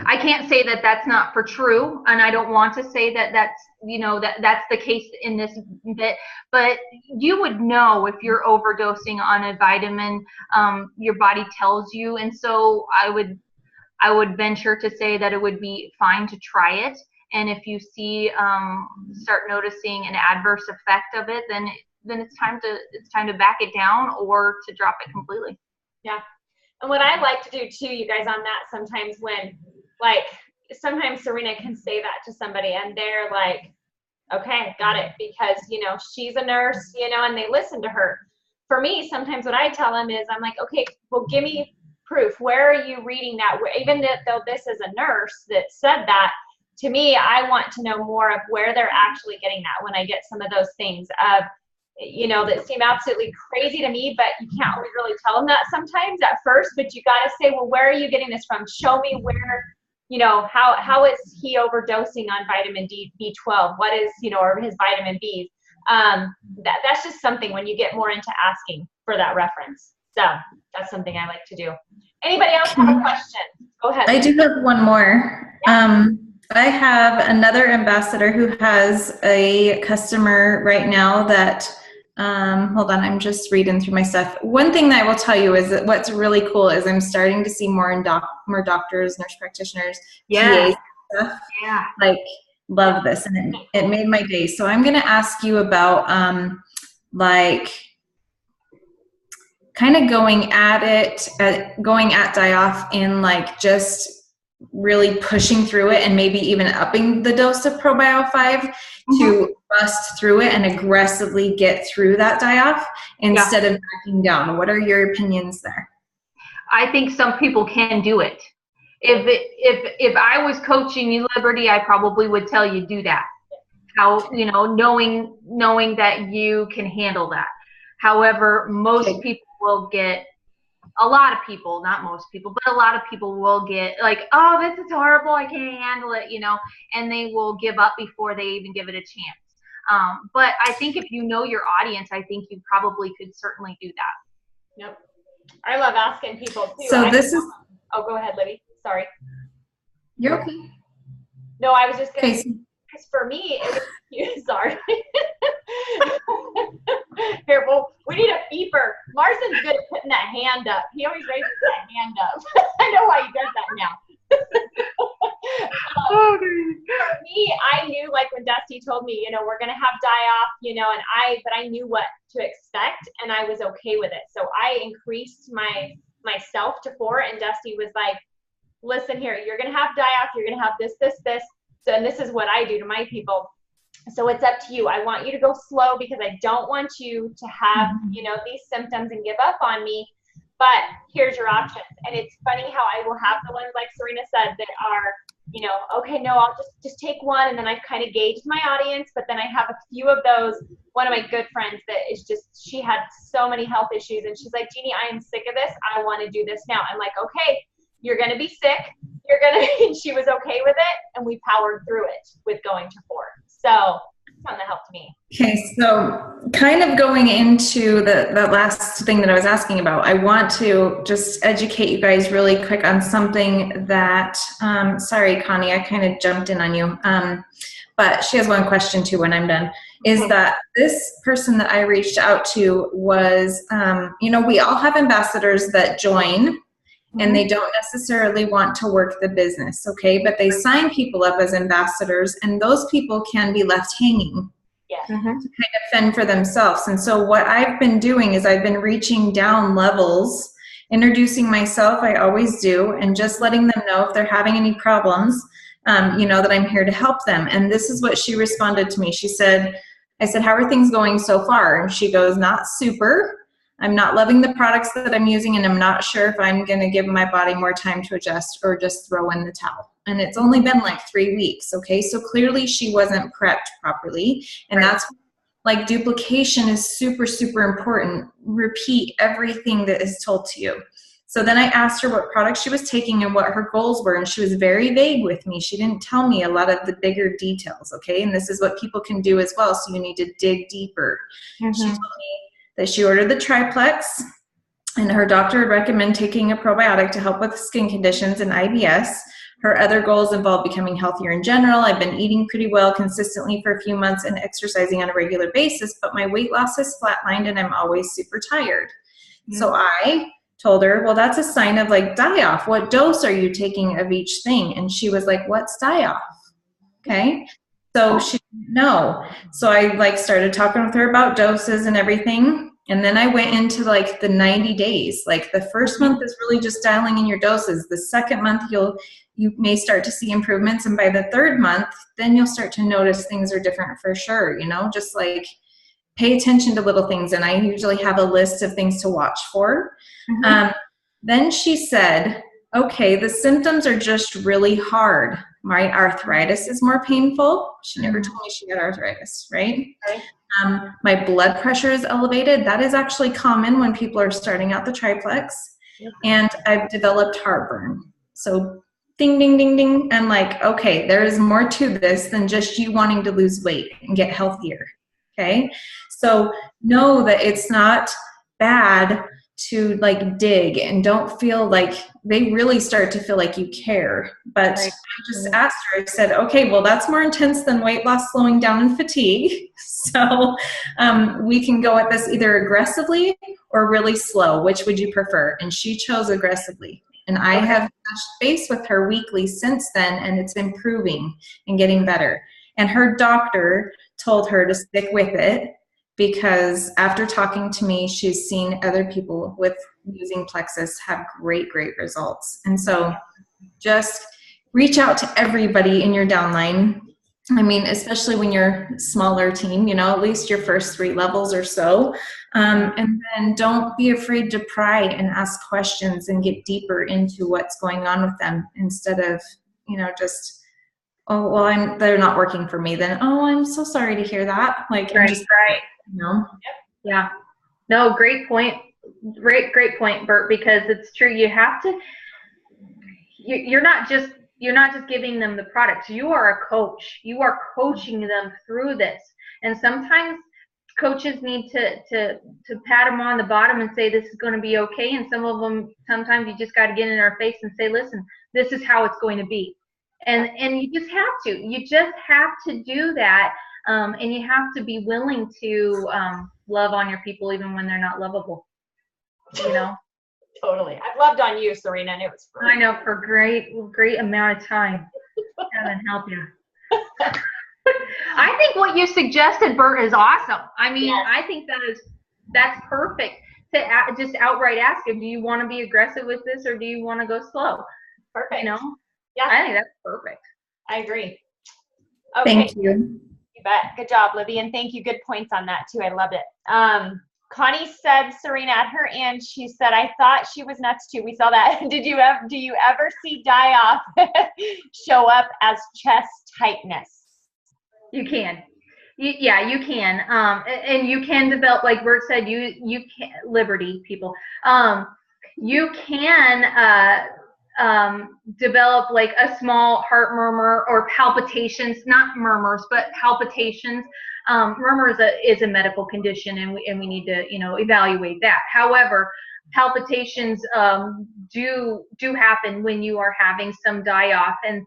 I can't say that that's not for true, and I don't want to say that that's, you know, that's the case in this bit, but you would know if you're overdosing on a vitamin, your body tells you. And so I would venture to say that it would be fine to try it, and if you see start noticing an adverse effect of it, then it's time to back it down or to drop it completely. Yeah. And what I like to do too, you guys, on that, sometimes when, like, sometimes Serina can say that to somebody and they're like, okay, got it, because, you know, she's a nurse, you know, and they listen to her. For me, sometimes what I tell them is, I'm like, okay, well, give me proof. Where are you reading that? Even though this is a nurse that said that, to me, I want to know more of where they're actually getting that when I get some of those things of, you know, that seem absolutely crazy to me, but you can't really tell them that sometimes at first, but you got to say, well, where are you getting this from? Show me where, you know, how is he overdosing on vitamin B12? What is, you know, or his vitamin Bs? That's just something when you get more into asking for that reference. So that's something I like to do. Anybody else have a question? Go ahead. I do have one more. Yeah. I have another ambassador who has a customer right now that, hold on, I'm just reading through my stuff. One thing that I will tell you is that what's really cool is I'm starting to see more doctors, nurse practitioners, Yeah. TAs, stuff. Yeah. Like, love this, and it made my day. So I'm going to ask you about, like, kind of going at die-off and like just really pushing through it, and maybe even upping the dose of ProBio 5 to bust through it and aggressively get through that die-off instead of backing down. What are your opinions there? I think some people can do it. If I was coaching Liberty, I probably would tell you do that. How, you know, knowing that you can handle that. However, most people will get, a lot of people, not most people, but a lot of people will get like, oh, this is horrible, I can't handle it, you know, and they will give up before they even give it a chance. But I think if you know your audience, I think you probably could certainly do that. Yep. I love asking people too. So oh, go ahead, Libby. Sorry. You're okay. No, I was just going to, because for me, it was, sorry. Here, well, we need a beeper. Larson's good at putting that hand up. He always raises that hand up. I know why he does that now. For me, I knew, like when Dusty told me, you know, we're going to have die-off, you know, but I knew what to expect, and I was okay with it. So I increased myself to 4, and Dusty was like, listen here, you're going to have die-off, you're going to have this. So, and this is what I do to my people. So it's up to you. I want you to go slow because I don't want you to have, you know, these symptoms and give up on me. But here's your options. And it's funny how I will have the ones, like Serina said, that are, you know, okay, no, I'll just take one. And then I've kind of gauged my audience. But then I have a few of those. One of my good friends that is just, she had so many health issues. And she's like, Jeannie, I am sick of this. I want to do this now. I'm like, okay, you're going to be sick. You're going to, and she was okay with it. And we powered through it with going to 4. So something that helped me. Okay, so kind of going into the last thing that I was asking about, I want to just educate you guys really quick on something that, sorry, Connie, I kind of jumped in on you, but she has one question too when I'm done, is that this person that I reached out to was, you know, we all have ambassadors that join, and they don't necessarily want to work the business, okay? But they sign people up as ambassadors, and those people can be left hanging to kind of fend for themselves. And so what I've been doing is I've been reaching down levels, introducing myself, I always do, and just letting them know if they're having any problems, you know, that I'm here to help them. And this is what she responded to me. She said, I said, how are things going so far? And she goes, not super. I'm not loving the products that I'm using, and I'm not sure if I'm going to give my body more time to adjust or just throw in the towel. And it's only been like 3 weeks, okay? So clearly she wasn't prepped properly. And that's, like duplication is super, super important. Repeat everything that is told to you. So then I asked her what products she was taking and what her goals were, and she was very vague with me. She didn't tell me a lot of the bigger details, okay? And this is what people can do as well, so you need to dig deeper. She told me that she ordered the triplex, and her doctor would recommend taking a probiotic to help with skin conditions and IBS. Her other goals involve becoming healthier in general. I've been eating pretty well consistently for a few months and exercising on a regular basis, but my weight loss has flatlined and I'm always super tired. So I told her, well, that's a sign of like die off. What dose are you taking of each thing? And she was like, what's die off? Okay. So she didn't know. So I like started talking with her about doses and everything. And then I went into like the 90 days. Like the first month is really just dialing in your doses. The second month you may start to see improvements. And by the third month, then you'll start to notice things are different for sure. You know, just like pay attention to little things. And I usually have a list of things to watch for. Then she said, okay, the symptoms are just really hard. My arthritis is more painful. She never told me she had arthritis, right? My blood pressure is elevated. That is actually common when people are starting out the triplex. And I've developed heartburn. So ding, ding, ding, ding. I'm like, okay, there is more to this than just you wanting to lose weight and get healthier. Okay. So know that it's not bad to like dig, and don't feel like they really start to feel like you care. But I just asked her, I said, okay, well, that's more intense than weight loss, slowing down, and fatigue. So we can go at this either aggressively or really slow. Which would you prefer? And she chose aggressively. And I have touched base with her weekly since then, and it's improving and getting better. And her doctor told her to stick with it, because after talking to me, she's seen other people with using Plexus have great, great results. And so just reach out to everybody in your downline. I mean, especially when you're a smaller team, you know, at least your first 3 levels or so. And then don't be afraid to pry and ask questions and get deeper into what's going on with them, instead of, you know, just, oh, well, they're not working for me. Then, oh, I'm so sorry to hear that. Like, right. You know? Yeah. No, great point. Great point, Bert, because it's true. You have to, you're not just giving them the products. You are a coach. You are coaching them through this. And sometimes coaches need to pat them on the bottom and say, this is going to be okay. And some of them, sometimes you just got to get in their face and say, listen, this is how it's going to be. And you just have to do that. And you have to be willing to love on your people even when they're not lovable, you know? Totally. I've loved on you, Serina, and it was free. I know, for great amount of time. Heaven help you. I think what you suggested, Bert, is awesome. I mean, I think that's perfect to just outright ask him, do you want to be aggressive with this, or do you want to go slow? Perfect. You know? Yeah. I think that's perfect. I agree. Okay. Thank you. You bet. Good job, Libby, and thank you. Good points on that too. I loved it. Connie said, Serina, at her end, she said, I thought she was nuts too. We saw that. Do you ever see die-off show up as chest tightness? You can. Yeah, you can. And you can develop, like Bert said, you can, Liberty people, you can develop like a small heart murmur or palpitations, not murmurs, but palpitations. Murmur is a medical condition, and we need to, you know, evaluate that. However, palpitations do happen when you are having some die-off, and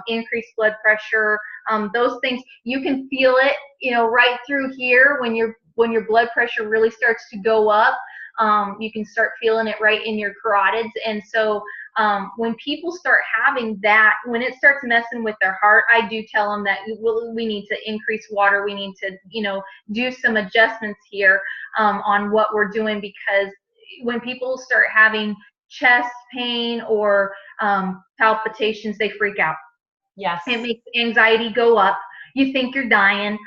increased blood pressure. Those things, you can feel it, you know, right through here when your blood pressure really starts to go up. You can start feeling it right in your carotids. And so when people start having that, when it starts messing with their heart, I do tell them that we need to increase water. We need to, you know, do some adjustments here on what we're doing, because when people start having chest pain or palpitations, they freak out. Yes. It makes anxiety go up. You think you're dying,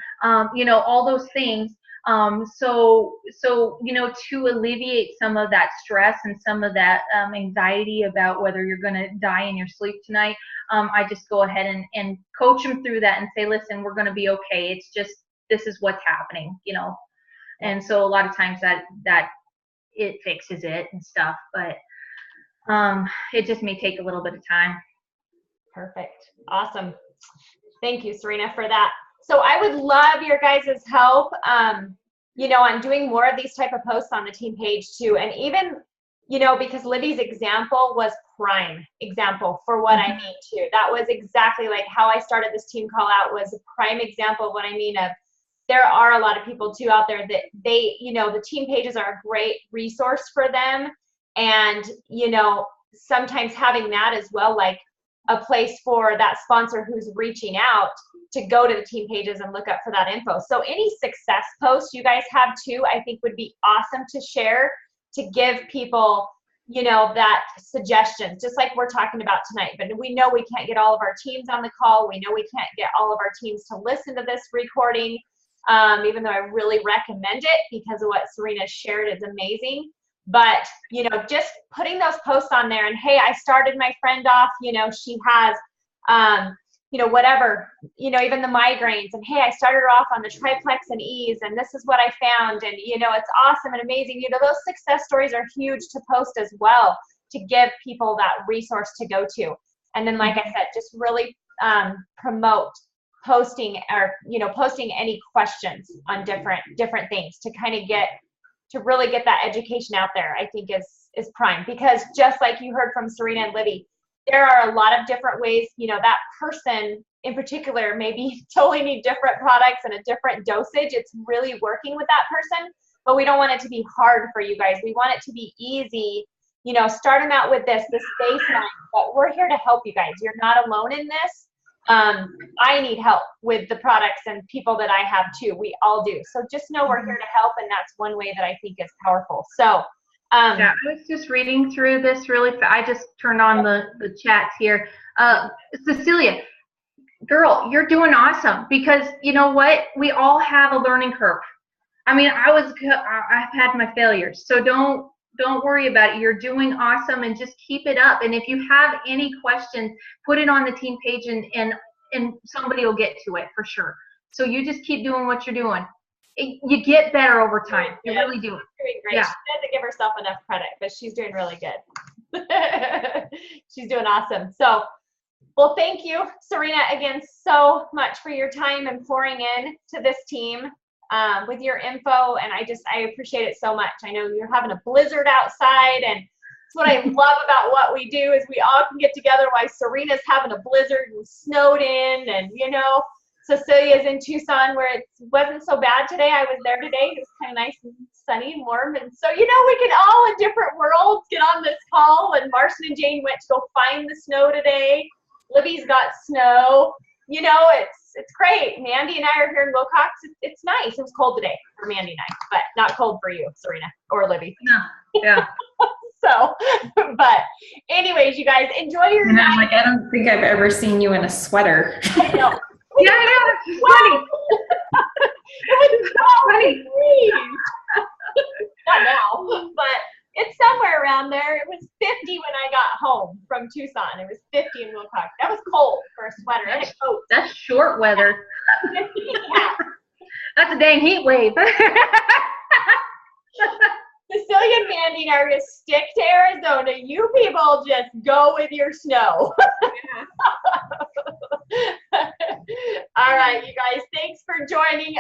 you know, all those things. So, you know, to alleviate some of that stress and some of that anxiety about whether you're going to die in your sleep tonight, I just go ahead and coach them through that and say, listen, we're going to be okay. It's just this is what's happening, and so a lot of times that it fixes it and stuff, but it just may take a little bit of time. Perfect. Awesome. Thank you, Serina, for that. So I would love your guys' help, on doing more of these type of posts on the team page too. And even, because Libby's example was prime example for what I mean too. That was exactly like how I started this team call out, was a prime example of what I mean. Of there are a lot of people too out there that they, the team pages are a great resource for them. And, sometimes having that as well, like a place for that sponsor who's reaching out to go to the team pages and look up for that info. So any success posts you guys have too, I think would be awesome to share, to give people, that suggestions, just like we're talking about tonight. But we know we can't get all of our teams on the call. We know we can't get all of our teams to listen to this recording, even though I really recommend it because of what Serina shared is amazing. But, just putting those posts on there and, hey, I started my friend off, she has, whatever, even the migraines, and hey, I started her off on the triplex and ease, and this is what I found, and, it's awesome and amazing. Those success stories are huge to post as well, to give people that resource to go to. And then, like I said, just really promote posting, or, posting any questions on different things to kind of really get that education out there, I think is prime. Because just like you heard from Serina and Libby, there are a lot of different ways, that person in particular maybe totally need different products and a different dosage. It's really working with that person, but we don't want it to be hard for you guys. We want it to be easy. Start them out with this baseline, but we're here to help you guys. You're not alone in this. I need help with the products and people that I have too. We all do. So just know we're here to help, and that's one way that I think is powerful. So I was just reading through this really fast. I just turned on the chats here. Cecilia, girl, you're doing awesome, because you know what? We all have a learning curve. I mean, I've had my failures, so don't worry about it. You're doing awesome, and just keep it up. And if you have any questions, put it on the team page, and somebody will get to it for sure. So you just keep doing what you're doing. You get better over time. You really do. She's doing great. Yeah. She doesn't give herself enough credit, but she's doing really good. She's doing awesome. So, well, thank you, Serina, again, so much for your time and pouring in to this team with your info. And I appreciate it so much. I know you're having a blizzard outside, and it's what I love about what we do is we all can get together while Serina's having a blizzard and snowed in, and, Cecilia's in Tucson where it wasn't so bad today. I was there today. It was kind of nice and sunny and warm. And so, we can all in different worlds get on this call. And Marcy and Jane went to go find the snow today. Libby's got snow. It's great. Mandy and I are here in Wilcox. It's nice. It was cold today for Mandy and I, but not cold for you, Serina or Libby. No. Yeah. So, but anyways, you guys, enjoy your night. I'm like, I don't think I've ever seen you in a sweater. I know. Yeah, I know. It's funny. It was so funny. Not now, but it's somewhere around there. It was 50 when I got home from Tucson. It was 50 in Wilcox. That was cold for a sweater and a coat. That's short weather. Yeah. That's a dang heat wave. Cecilia and Mandy are going to stick to Arizona. You people just go with your snow. All right, you guys, thanks for joining.